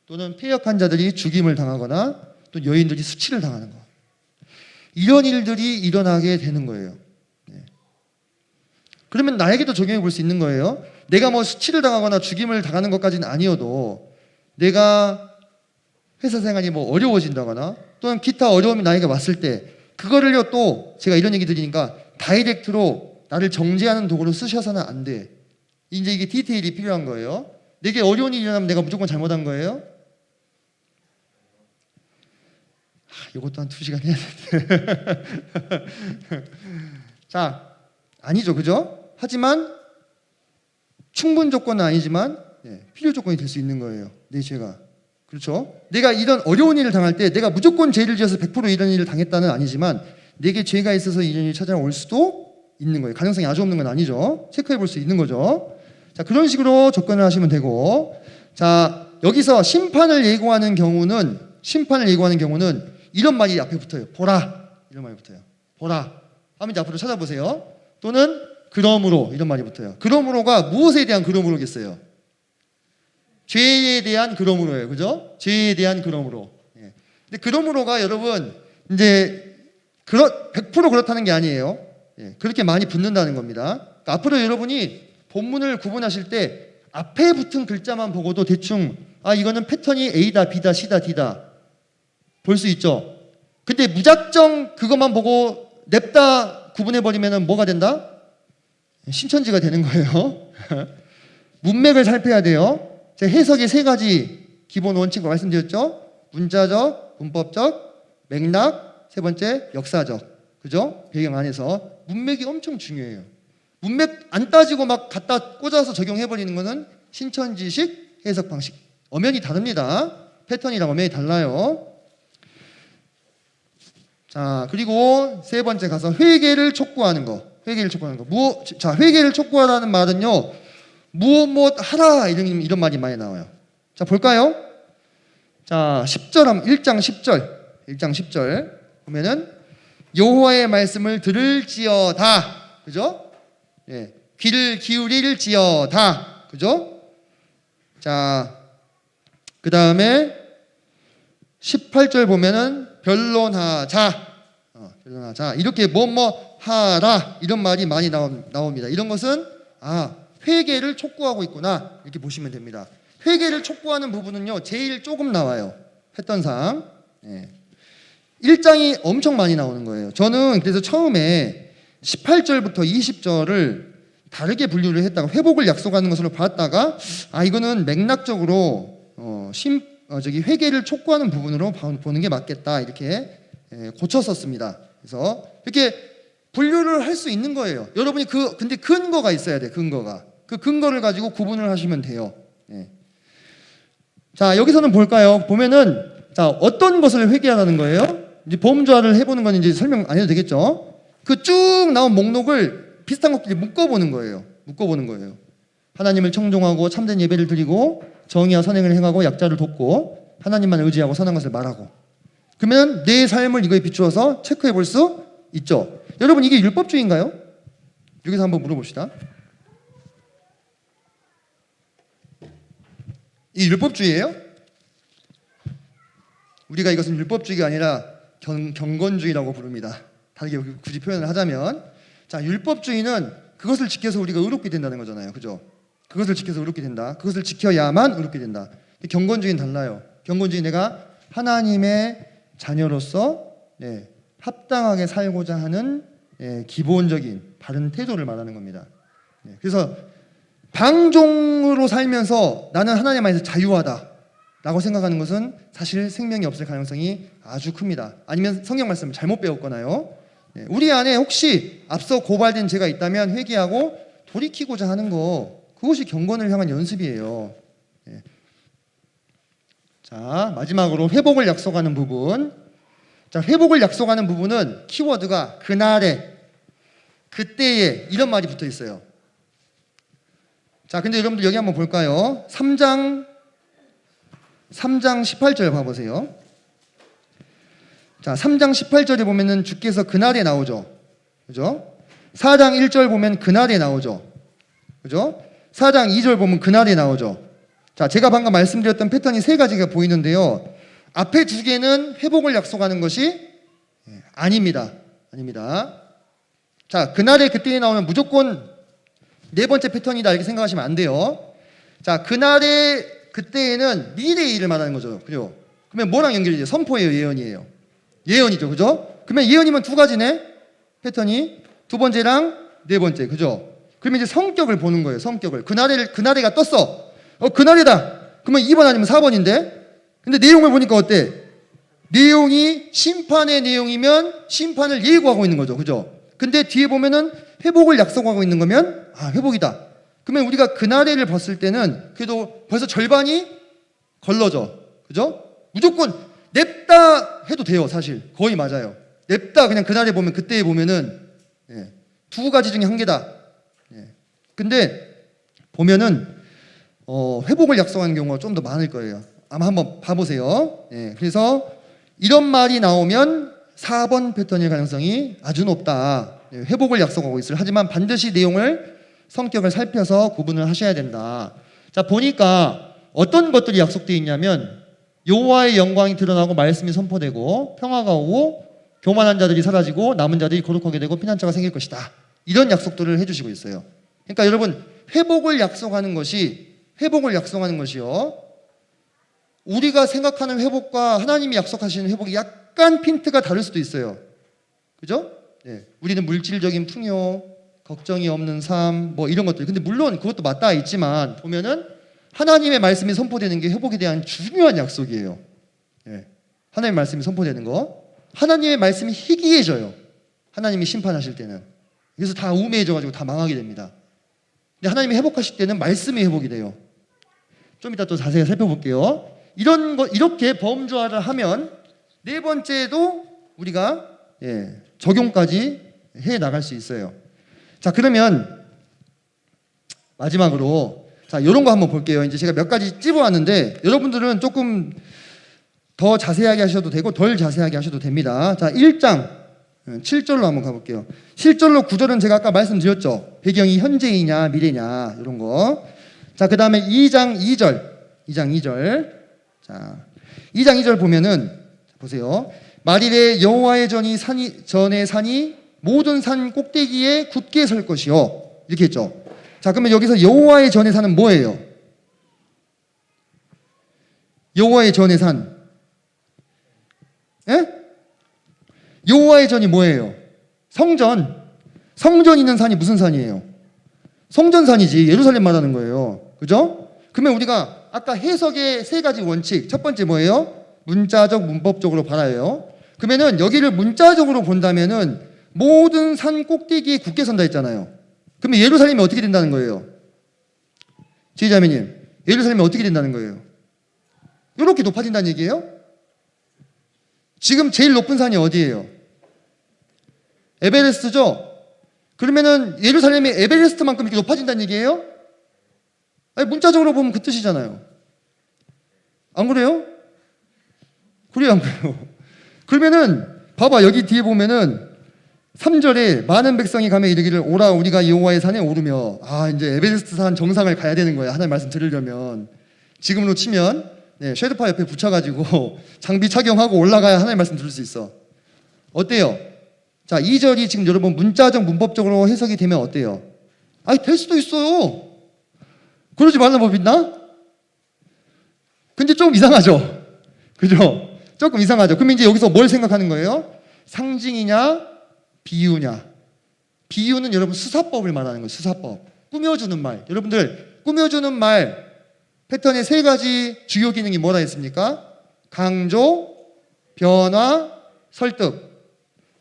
또는 폐역한 자들이 죽임을 당하거나 또 여인들이 수치를 당하는 것. 이런 일들이 일어나게 되는 거예요. 그러면 나에게도 적용해 볼 수 있는 거예요. 내가 뭐 수치를 당하거나 죽임을 당하는 것까지는 아니어도 내가 회사 생활이 뭐 어려워진다거나 또는 기타 어려움이 나에게 왔을 때 그거를요 또 제가 이런 얘기 드리니까 다이렉트로 나를 정죄하는 도구로 쓰셔서는 안 돼. 이제 이게 디테일이 필요한 거예요. 내게 어려운 일이 일어나면 내가 무조건 잘못한 거예요? 이것도 한 2시간 해야 돼. 자, 아니죠. 그죠? 하지만 충분 조건은 아니지만 필요 조건이 될 수 있는 거예요. 내 죄가. 그렇죠? 내가 이런 어려운 일을 당할 때 내가 무조건 죄를 지어서 100% 이런 일을 당했다는 아니지만 내게 죄가 있어서 이런 일이 찾아올 수도 있는 거예요. 가능성이 아주 없는 건 아니죠. 체크해 볼 수 있는 거죠. 자, 그런 식으로 접근을 하시면 되고, 자, 여기서 심판을 예고하는 경우는 이런 말이 앞에 붙어요. 보라. 이런 말이 붙어요. 보라. 하면 이제 앞으로 찾아보세요. 또는 그러므로 이런 말이 붙어요. 그러므로가 무엇에 대한 그러므로겠어요? 죄에 대한 그러므로예요. 그죠? 죄에 대한 그러므로. 근데 그러므로가 여러분 이제 100% 그렇다는 게 아니에요. 그렇게 많이 붙는다는 겁니다. 그러니까 앞으로 여러분이 본문을 구분하실 때 앞에 붙은 글자만 보고도 대충 이거는 패턴이 A다, B다, C다, D다 볼 수 있죠. 근데 무작정 그것만 보고 냅다 구분해버리면 뭐가 된다? 신천지가 되는 거예요. 문맥을 살펴야 돼요. 제가 해석의 세 가지 기본 원칙을 말씀드렸죠. 문자적, 문법적, 맥락, 세 번째 역사적. 그죠? 배경 안에서 문맥이 엄청 중요해요. 문맥 안 따지고 막 갖다 꽂아서 적용해버리는 거는 신천지식 해석 방식. 엄연히 다릅니다. 패턴이랑 엄연히 달라요. 자, 그리고 세 번째 가서 회개를 촉구하는 거. 회개를 촉구하는 거. 회개를 촉구하라는 말은요, 무엇 하라 이런 말이 많이 나와요. 자, 볼까요? 자, 10절 1장 10절 보면은 여호와의 말씀을 들을지어다. 그죠? 예. 귀를 기울일지어다. 그죠? 자, 그다음에 18절 보면은 변론하자. 이렇게 뭐뭐 하라 이런 말이 많이 나옵니다. 이런 것은 회개를 촉구하고 있구나 이렇게 보시면 됩니다. 회개를 촉구하는 부분은요 제일 조금 나와요. 패턴상 1장이 엄청 많이 나오는 거예요. 저는 그래서 처음에 18절부터 20절을 다르게 분류를 했다가 회복을 약속하는 것으로 봤다가 이거는 맥락적으로 회개를 촉구하는 부분으로 보는 게 맞겠다 이렇게 고쳤었습니다. 그래서 이렇게 분류를 할 수 있는 거예요. 여러분이 근데 근거가 있어야 돼. 그 근거를 가지고 구분을 하시면 돼요. 자, 여기서는 볼까요? 보면은 자, 어떤 것을 회개하라는 거예요? 이제 범죄를 해보는 건 이제 설명 안 해도 되겠죠? 그 쭉 나온 목록을 비슷한 것들이 묶어보는 거예요. 하나님을 청종하고 참된 예배를 드리고 정의와 선행을 행하고 약자를 돕고 하나님만 의지하고 선한 것을 말하고. 그러면 내 삶을 이거에 비추어서 체크해 볼 수 있죠. 여러분 이게 율법주의인가요? 여기서 한번 물어봅시다. 이 율법주의예요? 우리가 이것은 율법주의가 아니라 경건주의라고 부릅니다. 다르게 굳이 표현을 하자면 자, 율법주의는 그것을 지켜서 우리가 의롭게 된다는 거잖아요. 그죠? 그것을 지켜서 의롭게 된다. 그것을 지켜야만 의롭게 된다. 경건주의는 달라요. 경건주의 내가 하나님의 자녀로서 합당하게 살고자 하는 기본적인 바른 태도를 말하는 겁니다. 그래서 방종으로 살면서 나는 하나님 안에서 자유하다 라고 생각하는 것은 사실 생명이 없을 가능성이 아주 큽니다. 아니면 성경 말씀을 잘못 배웠거나요. 우리 안에 혹시 앞서 고발된 죄가 있다면 회개하고 돌이키고자 하는 거, 그것이 경건을 향한 연습이에요. 자, 마지막으로 회복을 약속하는 부분. 자, 회복을 약속하는 부분은 키워드가 그날에, 그때에 이런 말이 붙어 있어요. 자, 근데 여러분들 여기 한번 볼까요? 3장 18절 봐보세요. 자, 3장 18절에 보면은 주께서 그날에 나오죠. 그죠? 4장 1절 보면 그날에 나오죠. 그죠? 4장 2절 보면 그날에 나오죠. 자, 제가 방금 말씀드렸던 패턴이 세 가지가 보이는데요. 앞에 두 개는 회복을 약속하는 것이 아닙니다. 자, 그날에 그때에 나오면 무조건 네 번째 패턴이다 이렇게 생각하시면 안 돼요. 자, 그날에 그때에는 미래의 일을 말하는 거죠. 그죠? 그러면 뭐랑 연결이 돼요? 선포예요, 예언이에요? 예언이죠. 그죠? 그러면 예언이면 두 가지네. 패턴이 두 번째랑 네 번째. 그죠? 그러면 이제 성격을 보는 거예요. 성격을. 그날에가 떴어. 그날이다. 그러면 2번 아니면 4번인데. 근데 내용을 보니까 어때? 내용이 심판의 내용이면 심판을 예고하고 있는 거죠. 그죠? 근데 뒤에 보면은 회복을 약속하고 있는 거면 회복이다. 그러면 우리가 그날에를 봤을 때는 그래도 벌써 절반이 걸러져. 그죠? 무조건 냅다 해도 돼요. 사실 거의 맞아요. 냅다 그냥 그날에 보면 그때에 보면은 두 가지 중에 한 개다. 근데 보면은 회복을 약속하는 경우가 좀 더 많을 거예요. 아마 한번 봐보세요. 그래서 이런 말이 나오면 4번 패턴일 가능성이 아주 높다. 회복을 약속하고 있어요. 하지만 반드시 내용을 성격을 살펴서 구분을 하셔야 된다. 자, 보니까 어떤 것들이 약속되어 있냐면 여호와의 영광이 드러나고 말씀이 선포되고 평화가 오고 교만한 자들이 사라지고 남은 자들이 거룩하게 되고 피난처가 생길 것이다. 이런 약속들을 해주시고 있어요. 그러니까 여러분 회복을 약속하는 것이 회복을 약속하는 것이요. 우리가 생각하는 회복과 하나님이 약속하시는 회복이 약간 핀트가 다를 수도 있어요. 그죠? 네. 우리는 물질적인 풍요, 걱정이 없는 삶, 뭐 이런 것들. 근데 물론 그것도 맞닿아 있지만 보면은 하나님의 말씀이 선포되는 게 회복에 대한 중요한 약속이에요. 네. 하나님의 말씀이 선포되는 거. 하나님의 말씀이 희귀해져요. 하나님이 심판하실 때는. 그래서 다 우매해져가지고 다 망하게 됩니다. 근데 하나님이 회복하실 때는 말씀이 회복이 돼요. 좀 이따 또 자세히 살펴볼게요. 이런 거 이렇게 범주화를 하면 네 번째도 우리가 적용까지 해 나갈 수 있어요. 자, 그러면 마지막으로 자, 이런 거 한번 볼게요. 이제 제가 몇 가지 찝어왔는데 여러분들은 조금 더 자세하게 하셔도 되고 덜 자세하게 하셔도 됩니다. 자, 1장 7절로 한번 가볼게요. 7절로 9절은 제가 아까 말씀드렸죠. 배경이 현재이냐 미래냐 이런 거. 자, 그 다음에 2장 2절. 자, 2장 2절 보면은 보세요. 말일에 여호와의 전에 산이 모든 산 꼭대기에 굳게 설 것이요. 이렇게 했죠. 자, 그러면 여기서 여호와의 전에 산은 뭐예요? 여호와의 전에 산. 예? 여호와의 전이 뭐예요? 성전. 성전 있는 산이 무슨 산이에요? 성전산이지. 예루살렘 말하는 거예요. 그죠? 그러면 우리가 아까 해석의 세 가지 원칙. 첫 번째 뭐예요? 문자적, 문법적으로 봐라요. 그러면은 여기를 문자적으로 본다면은 모든 산 꼭대기에 굳게 선다 했잖아요. 그러면 예루살렘이 어떻게 된다는 거예요? 지휘자매님, 예루살렘이 어떻게 된다는 거예요? 이렇게 높아진다는 얘기예요? 지금 제일 높은 산이 어디예요? 에베레스트죠? 그러면은 예루살렘이 에베레스트만큼 이렇게 높아진다는 얘기예요? 아니, 문자적으로 보면 그 뜻이잖아요. 안 그래요? 그래요, 안 그래요? 그러면은 봐봐, 여기 뒤에 보면은 3절에 많은 백성이 가며 이르기를 오라 우리가 여호와의 산에 오르며, 아, 이제 에베레스트 산 정상을 가야 되는 거야. 하나님 말씀 들으려면. 지금으로 치면 쉐르파 옆에 붙여가지고 장비 착용하고 올라가야 하나님 말씀 들을 수 있어. 어때요? 자, 2절이 지금 여러분 문자적 문법적으로 해석이 되면 어때요? 아니, 될 수도 있어요. 그러지 말라는 법 있나? 근데 조금 이상하죠? 그죠? 조금 이상하죠? 그럼 이제 여기서 뭘 생각하는 거예요? 상징이냐 비유냐? 비유는 여러분 수사법을 말하는 거예요. 수사법. 꾸며주는 말. 여러분들 꾸며주는 말 패턴의 세 가지 주요 기능이 뭐라 했습니까? 강조, 변화, 설득.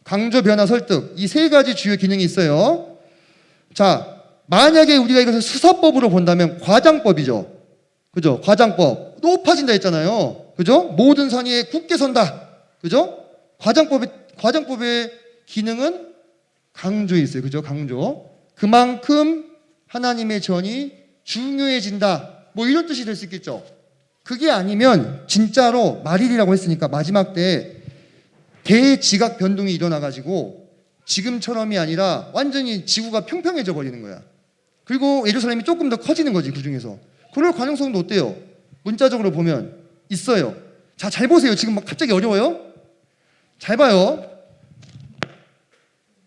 강조, 변화, 설득. 이 세 가지 주요 기능이 있어요. 자, 만약에 우리가 이것을 수사법으로 본다면 과장법이죠. 그죠? 과장법. 높아진다 했잖아요. 그죠? 모든 산 위에 굳게 선다. 그죠? 과장법의 기능은 강조에 있어요. 그죠? 강조. 그만큼 하나님의 전이 중요해진다. 뭐 이런 뜻이 될 수 있겠죠. 그게 아니면 진짜로 말일이라고 했으니까 마지막 때 대지각 변동이 일어나가지고 지금처럼이 아니라 완전히 지구가 평평해져 버리는 거야. 그리고 예루살렘이 조금 더 커지는 거지, 그 중에서. 그럴 가능성도 어때요? 문자적으로 보면 있어요. 자, 잘 보세요. 지금 막 갑자기 어려워요? 잘 봐요.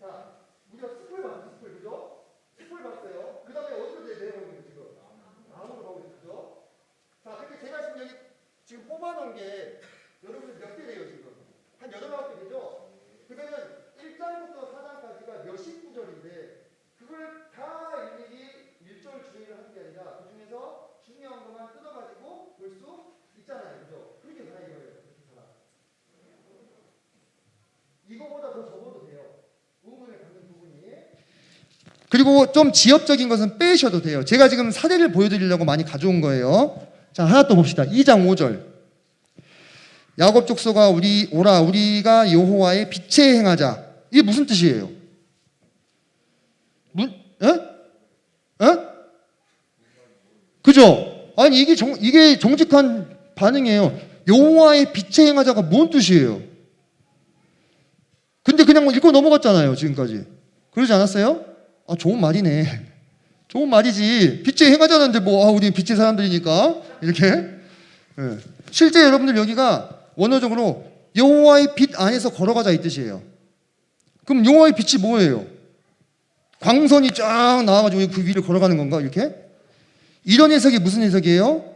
자, 우리가 스풀 봤죠? 스풀, 그죠? 스풀 봤어요. 그 다음에 어디로 내려오는 거예요, 지금? 나무로 가고 있죠? 자, 근데 제가 지금 여기 지금 뽑아놓은 게 여러분들 몇 개 돼요, 지금? 한 8개 되죠? 그러면 1장부터 4장까지가 몇십 구절인데 그걸 다 일일이 1절 주의를 하는 게 아니라 그 중에서 중요한 것만 뜯어가지고 볼 수 있잖아요. 그죠? 그렇게 가라 이거예요. 그렇게 가라. 이거보다 더 적어도 돼요. 의문을 갖는 부분이. 그리고 좀 지엽적인 것은 빼셔도 돼요. 제가 지금 사례를 보여드리려고 많이 가져온 거예요. 자, 하나 또 봅시다. 2장 5절. 야곱 족속아 오라 우리가 여호와의 빛에 행하자. 이게 무슨 뜻이에요? 그죠? 아니 이게 정직한 반응이에요. 여호와의 빛에 행하자가 뭔 뜻이에요? 근데 그냥 읽고 넘어갔잖아요, 지금까지. 그러지 않았어요? 아, 좋은 말이네. 좋은 말이지. 빛에 행하자는데 뭐 우리 빛의 사람들이니까 이렇게. 실제 여러분들 여기가 원어적으로 여호와의 빛 안에서 걸어가자 이 뜻이에요. 그럼 여호와의 빛이 뭐예요? 광선이 쫙 나와가지고 그 위를 걸어가는 건가 이렇게? 이런 해석이 무슨 해석이에요?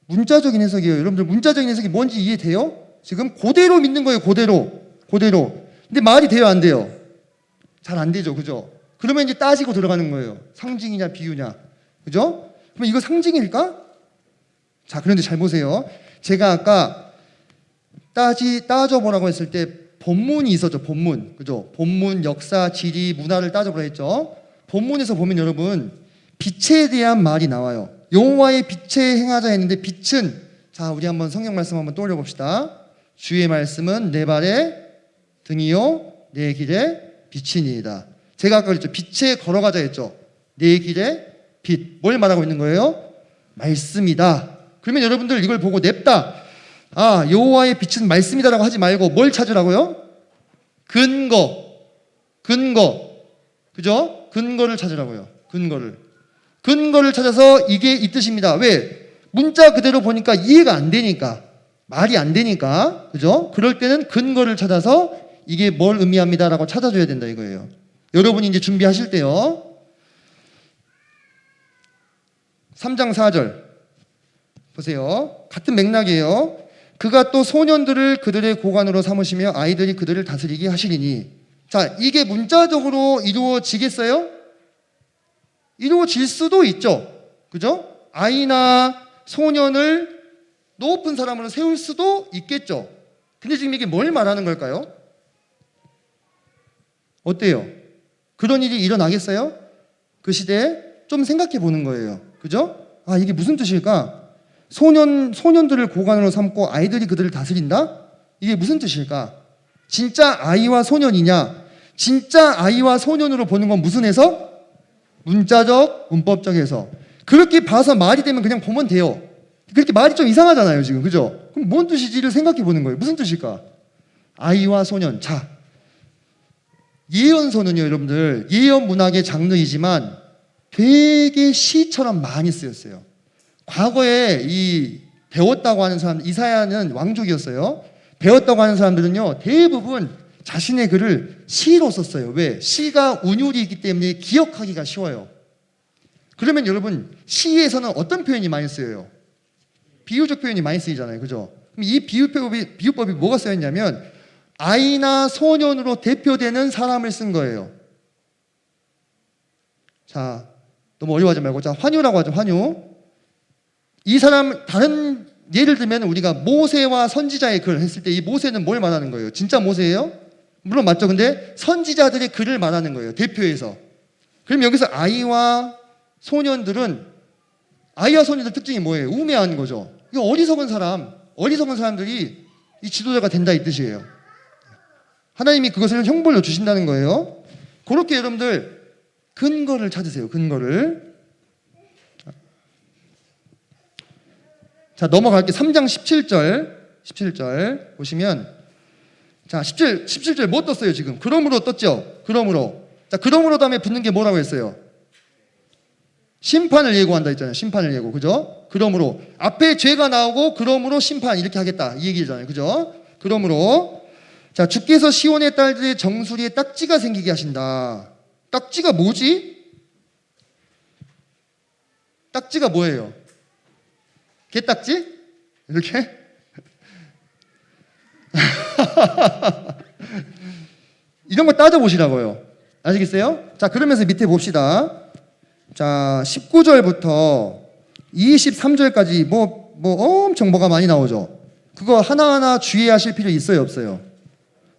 문자적인 해석이에요. 여러분들 문자적인 해석이 뭔지 이해돼요? 지금 그대로 믿는 거예요. 그대로. 근데 말이 돼요, 안 돼요? 잘 안 되죠. 그죠? 그러면 이제 따지고 들어가는 거예요. 상징이냐 비유냐. 그죠? 그럼 이거 상징일까? 자, 그런데 잘 보세요. 제가 아까 따져보라고 했을 때 본문이 있었죠. 본문. 그죠? 본문, 역사, 지리, 문화를 따져보라 했죠. 본문에서 보면 여러분 빛에 대한 말이 나와요. 여호와의 빛에 행하자 했는데 빛은, 자, 우리 한번 성경 말씀 한번 떠올려 봅시다. 주의 말씀은 내 발의 등이요 내 길의 빛이니이다. 제가 아까 그랬죠. 빛에 걸어가자 했죠. 내 길의 빛. 뭘 말하고 있는 거예요? 말씀이다. 그러면 여러분들 이걸 보고 냅다. 아, 여호와의 빛은 말씀이다라고 하지 말고 뭘 찾으라고요? 근거. 그죠? 근거를 찾으라고요. 근거를 찾아서 이게 이 뜻입니다. 왜? 문자 그대로 보니까 이해가 안 되니까. 말이 안 되니까. 그죠? 그럴 때는 근거를 찾아서 이게 뭘 의미합니다라고 찾아줘야 된다 이거예요. 여러분이 이제 준비하실 때요. 3장 4절 보세요. 같은 맥락이에요. 그가 또 소년들을 그들의 고관으로 삼으시며 아이들이 그들을 다스리게 하시리니. 자, 이게 문자적으로 이루어지겠어요? 이루어질 수도 있죠. 그죠? 아이나 소년을 높은 사람으로 세울 수도 있겠죠. 근데 지금 이게 뭘 말하는 걸까요? 어때요? 그런 일이 일어나겠어요? 그 시대에 좀 생각해 보는 거예요. 그죠? 아, 이게 무슨 뜻일까? 소년들을 고관으로 삼고 아이들이 그들을 다스린다? 이게 무슨 뜻일까? 진짜 아이와 소년이냐? 진짜 아이와 소년으로 보는 건 무슨 해석? 문자적, 문법적 해석. 그렇게 봐서 말이 되면 그냥 보면 돼요. 그렇게 말이 좀 이상하잖아요, 지금. 그죠? 그럼 뭔 뜻이지를 생각해 보는 거예요. 무슨 뜻일까? 아이와 소년. 자, 예언서는요, 여러분들, 예언 문학의 장르이지만 되게 시처럼 많이 쓰였어요. 과거에 이 배웠다고 하는 사람, 이사야는 왕족이었어요. 배웠다고 하는 사람들은요, 대부분 자신의 글을 시로 썼어요. 왜? 시가 운율이 있기 때문에 기억하기가 쉬워요. 그러면 여러분, 시에서는 어떤 표현이 많이 쓰여요? 비유적 표현이 많이 쓰이잖아요. 그죠? 그럼 이 비유법이 뭐가 쓰였냐면 아이나 소년으로 대표되는 사람을 쓴 거예요. 자, 너무 어려워하지 말고, 자, 환유라고 하죠. 환유. 이 사람, 다른 예를 들면 우리가 모세와 선지자의 글 했을 때 이 모세는 뭘 말하는 거예요? 진짜 모세예요? 물론 맞죠. 근데 선지자들의 글을 말하는 거예요. 대표해서. 그럼 여기서 아이와 소년들 특징이 뭐예요? 우매한 거죠. 이거 어리석은 사람들이 이 지도자가 된다 이 뜻이에요. 하나님이 그것을 형벌로 주신다는 거예요. 그렇게 여러분들 근거를 찾으세요. 근거를. 자, 넘어갈게요. 3장 17절 보시면, 자, 17절 뭐 떴어요 지금? 그러므로 떴죠. 그러므로. 자, 그러므로 다음에 붙는 게 뭐라고 했어요? 심판을 예고한다 했잖아요. 심판을 예고. 그죠? 그러므로. 앞에 죄가 나오고 그러므로 심판 이렇게 하겠다 이 얘기잖아요. 그죠? 그러므로. 자, 주께서 시온의 딸들의 정수리에 딱지가 생기게 하신다. 딱지가 뭐지? 딱지가 뭐예요? 개딱지? 이렇게? 이런 거 따져보시라고요. 아시겠어요? 자, 그러면서 밑에 봅시다. 자, 19절부터 23절까지 뭐 엄청 뭐가 많이 나오죠. 그거 하나하나 주의하실 필요 있어요, 없어요?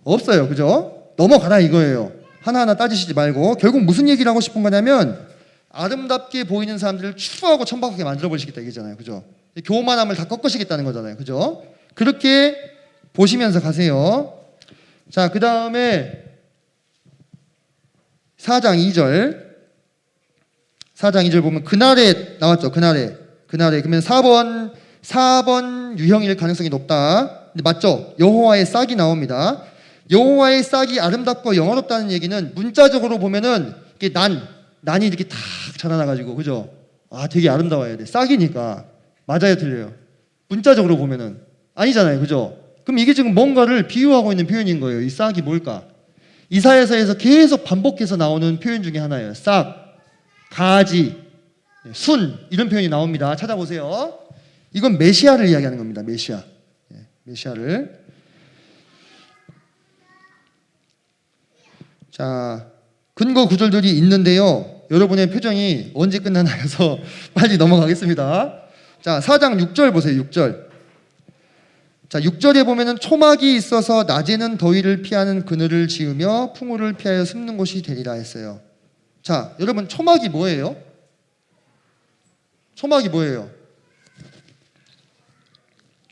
없어요. 그죠? 넘어가라 이거예요. 하나하나 따지시지 말고. 결국 무슨 얘기를 하고 싶은 거냐면 아름답게 보이는 사람들을 추구하고 천박하게 만들어버리시겠다 이거잖아요. 그죠? 교만함을 다 꺾으시겠다는 거잖아요. 그죠? 그렇게 보시면서 가세요. 자, 그 다음에 4장 2절 보면 그날에 나왔죠. 그날에. 그러면 4번 유형일 가능성이 높다. 근데 맞죠? 여호와의 싹이 나옵니다. 여호와의 싹이 아름답고 영화롭다는 얘기는 문자적으로 보면은 이게 난이 이렇게 탁 자라나가지고, 그죠? 아, 되게 아름다워야 돼. 싹이니까. 맞아요, 틀려요? 문자적으로 보면은 아니잖아요, 그죠? 그럼 이게 지금 뭔가를 비유하고 있는 표현인 거예요. 이 싹이 뭘까? 이사야서에서 계속 반복해서 나오는 표현 중에 하나예요. 싹, 가지, 순 이런 표현이 나옵니다. 찾아보세요. 이건 메시아를 이야기하는 겁니다. 메시아. 메시아를. 자, 근거 구절들이 있는데요. 여러분의 표정이 언제 끝나나 해서 빨리 넘어가겠습니다. 자, 4장 6절 보세요. 6절. 자, 6절에 보면은 초막이 있어서 낮에는 더위를 피하는 그늘을 지으며 풍우를 피하여 숨는 곳이 되리라 했어요. 자, 여러분 초막이 뭐예요? 초막이 뭐예요?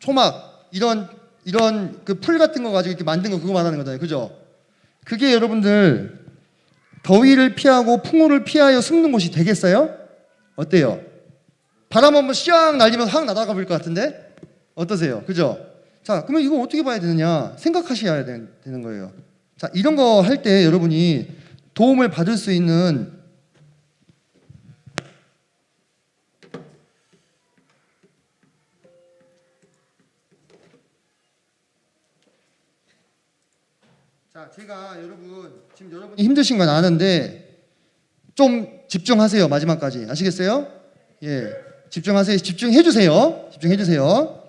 초막 이런 그 풀 같은 거 가지고 이렇게 만든 거 그거 말하는 거잖아요. 그죠? 그게 여러분들 더위를 피하고 풍우를 피하여 숨는 곳이 되겠어요? 어때요? 바람 한번 샥 날리면 확 날아가 버릴 것 같은데? 어떠세요? 그죠? 자, 그러면 이거 어떻게 봐야 되느냐? 생각하셔야 되는 거예요. 자, 이런 거 할 때 여러분이 도움을 받을 수 있는 자, 제가 지금 여러분이 힘드신 건 아는데 좀 집중하세요. 마지막까지. 아시겠어요? 예. 집중하세요. 집중해 주세요. 집중해 주세요.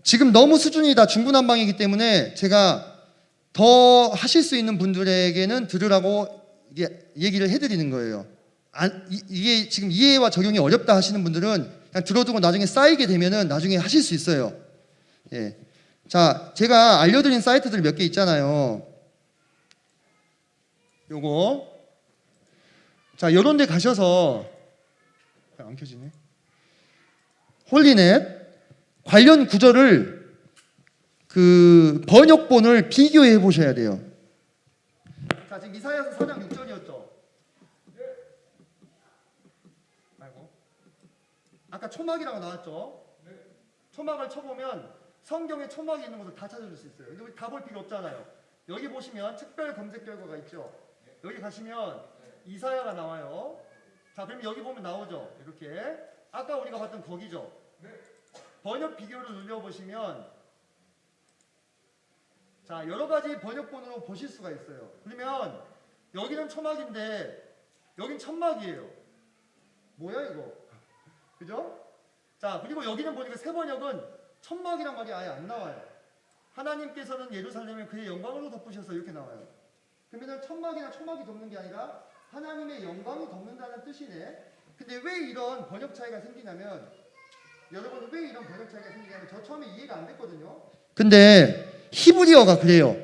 지금 너무 수준이 다 중구난방이기 때문에 제가 더 하실 수 있는 분들에게는 들으라고 얘기를 해드리는 거예요. 이게 지금 이해와 적용이 어렵다 하시는 분들은 그냥 들어두고 나중에 쌓이게 되면은 나중에 하실 수 있어요. 예. 자, 제가 알려드린 사이트들 몇 개 있잖아요. 요거. 자, 요런 데 가셔서 안 켜지네. 홀리넷 관련 구절을 그 번역본을 비교해 보셔야 돼요. 자, 지금 이사야서 4장 6절이었죠. 아이고. 아까 초막이라고 나왔죠. 초막을 쳐보면 성경에 초막이 있는 것을 다 찾아줄 수 있어요. 근데 우리 다 볼 필요 없잖아요. 여기 보시면 특별 검색 결과가 있죠. 여기 가시면 이사야가 나와요. 자, 그럼 여기 보면 나오죠. 이렇게. 아까 우리가 봤던 거기죠. 번역 비교를 눌러보시면 자, 여러 가지 번역본으로 보실 수가 있어요. 그러면 여기는 초막인데 여긴 천막이에요. 뭐야 이거? 그죠? 자, 그리고 여기는 보니까 새 번역은 천막이란 말이 아예 안 나와요. 하나님께서는 예루살렘을 그의 영광으로 덮으셔서 이렇게 나와요. 그러면 천막이나 초막이 덮는 게 아니라 하나님의 영광이 덮는다는 뜻이네. 근데 왜 이런 번역 차이가 생기냐면 여러분 왜 이런 번역 차이가 생기냐면 저 처음에 이해가 안 됐거든요. 근데 히브리어가 그래요.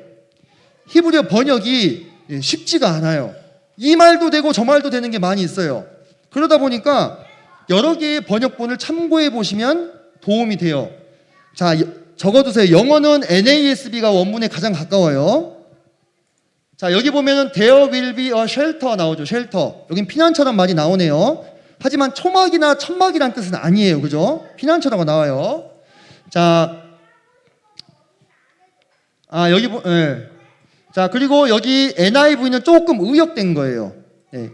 히브리어 번역이 쉽지가 않아요. 이 말도 되고 저 말도 되는 게 많이 있어요. 그러다 보니까 여러 개의 번역본을 참고해 보시면 도움이 돼요. 자, 적어두세요. 영어는 NASB가 원문에 가장 가까워요. 자, 여기 보면은 There will be a shelter 나오죠. shelter. 여긴 피난처란 말이 나오네요. 하지만 초막이나 천막이란 뜻은 아니에요. 그죠? 피난처라고 나와요. 자, 여기 예. 자, 그리고 여기 NIV는 조금 의역된 거예요. 예.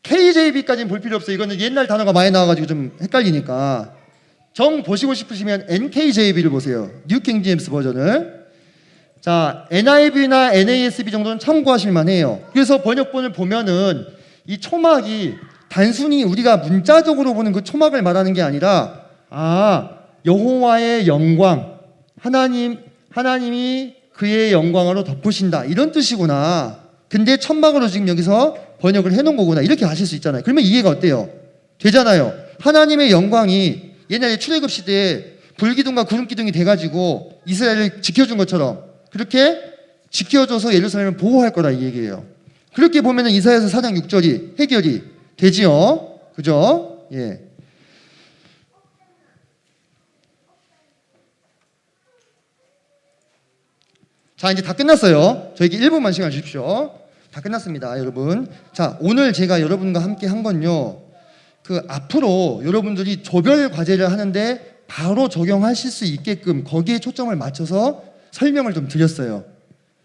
KJV까지는 볼 필요 없어요. 이거는 옛날 단어가 많이 나와가지고 좀 헷갈리니까. 정 보시고 싶으시면 NKJV를 보세요. 뉴 킹 제임스 버전을. 자, NIV나 NASB 정도는 참고하실 만해요. 그래서 번역본을 보면은 이 초막이 단순히 우리가 문자적으로 보는 그 초막을 말하는 게 아니라 여호와의 영광, 하나님이 그의 영광으로 덮으신다 이런 뜻이구나. 근데 천막으로 지금 여기서 번역을 해놓은 거구나 이렇게 아실 수 있잖아요. 그러면 이해가 어때요? 되잖아요. 하나님의 영광이 옛날에 출애굽 시대에 불기둥과 구름기둥이 돼가지고 이스라엘을 지켜준 것처럼 그렇게 지켜줘서 예루살렘을 보호할 거다 이 얘기예요. 그렇게 보면은 이사야서 4장 6절이 해결이 되지요. 그죠? 예. 자, 이제 다 끝났어요. 저에게 1분만 시간 주십시오. 다 끝났습니다, 여러분. 자, 오늘 제가 여러분과 함께 한 건요. 그 앞으로 여러분들이 조별 과제를 하는데 바로 적용하실 수 있게끔 거기에 초점을 맞춰서 설명을 좀 드렸어요.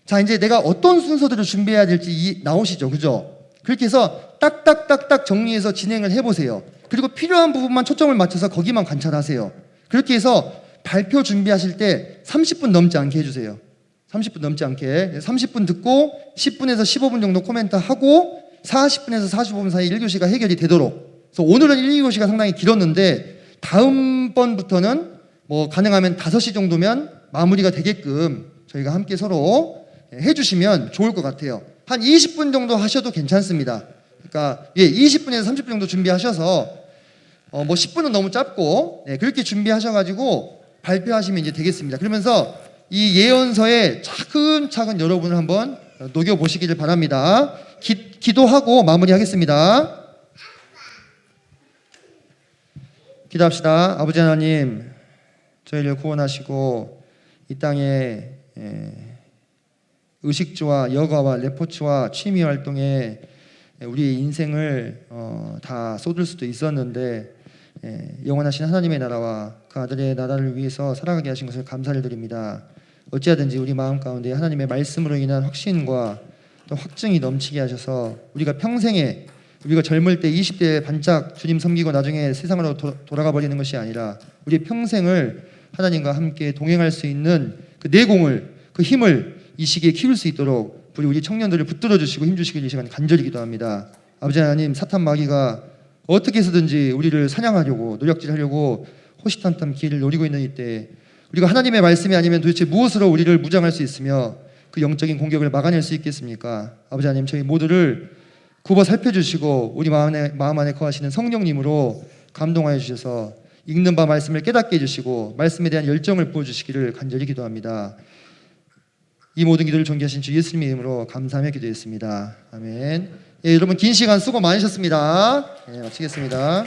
자, 이제 내가 어떤 순서대로 준비해야 될지 나오시죠. 그죠? 그렇게 해서 딱딱딱딱 정리해서 진행을 해보세요. 그리고 필요한 부분만 초점을 맞춰서 거기만 관찰하세요. 그렇게 해서 발표 준비하실 때 30분 넘지 않게 해주세요. 30분 넘지 않게. 30분 듣고 10분에서 15분 정도 코멘트 하고 40분에서 45분 사이 1교시가 해결이 되도록 그래서 오늘은 1, 2교시가 상당히 길었는데 다음번부터는 뭐 가능하면 5시 정도면 마무리가 되게끔 저희가 함께 서로 해주시면 좋을 것 같아요. 한 20분 정도 하셔도 괜찮습니다. 그러니까 20분에서 30분 정도 준비하셔서 뭐 10분은 너무 짧고 그렇게 준비하셔가지고 발표하시면 이제 되겠습니다. 그러면서 이 예언서에 차근차근 여러분을 한번 녹여보시기를 바랍니다. 기도하고 마무리하겠습니다. 기도합시다. 아버지 하나님, 저희를 구원하시고 이 땅에 의식주와 여가와 레포츠와 취미 활동에 우리의 인생을 다 쏟을 수도 있었는데 영원하신 하나님의 나라와 그 아들의 나라를 위해서 살아가게 하신 것을 감사를 드립니다. 어찌하든지 우리 마음 가운데 하나님의 말씀으로 인한 확신과 또 확증이 넘치게 하셔서 우리가 평생에 우리가 젊을 때 20대에 반짝 주님 섬기고 나중에 세상으로 돌아가 버리는 것이 아니라 우리 평생을 하나님과 함께 동행할 수 있는 그 내공을, 그 힘을 이 시기에 키울 수 있도록 우리 청년들을 붙들어 주시고 힘주시길 이 시간 간절히 기도합니다. 아버지 하나님, 사탄 마귀가 어떻게 해서든지 우리를 사냥하려고 노력질하려고 호시탐탐 기회를 노리고 있는 이때 우리가 하나님의 말씀이 아니면 도대체 무엇으로 우리를 무장할 수 있으며 그 영적인 공격을 막아낼 수 있겠습니까? 아버지 하나님, 저희 모두를 굽어 살펴주시고 우리 마음 안에 거하시는 성령님으로 감동하여 주셔서 읽는 바 말씀을 깨닫게 해주시고 말씀에 대한 열정을 부어주시기를 간절히 기도합니다. 이 모든 기도를 존귀하신 주 예수님의 이름으로 감사하며 기도했습니다. 아멘. 여러분 긴 시간 수고 많으셨습니다. 마치겠습니다.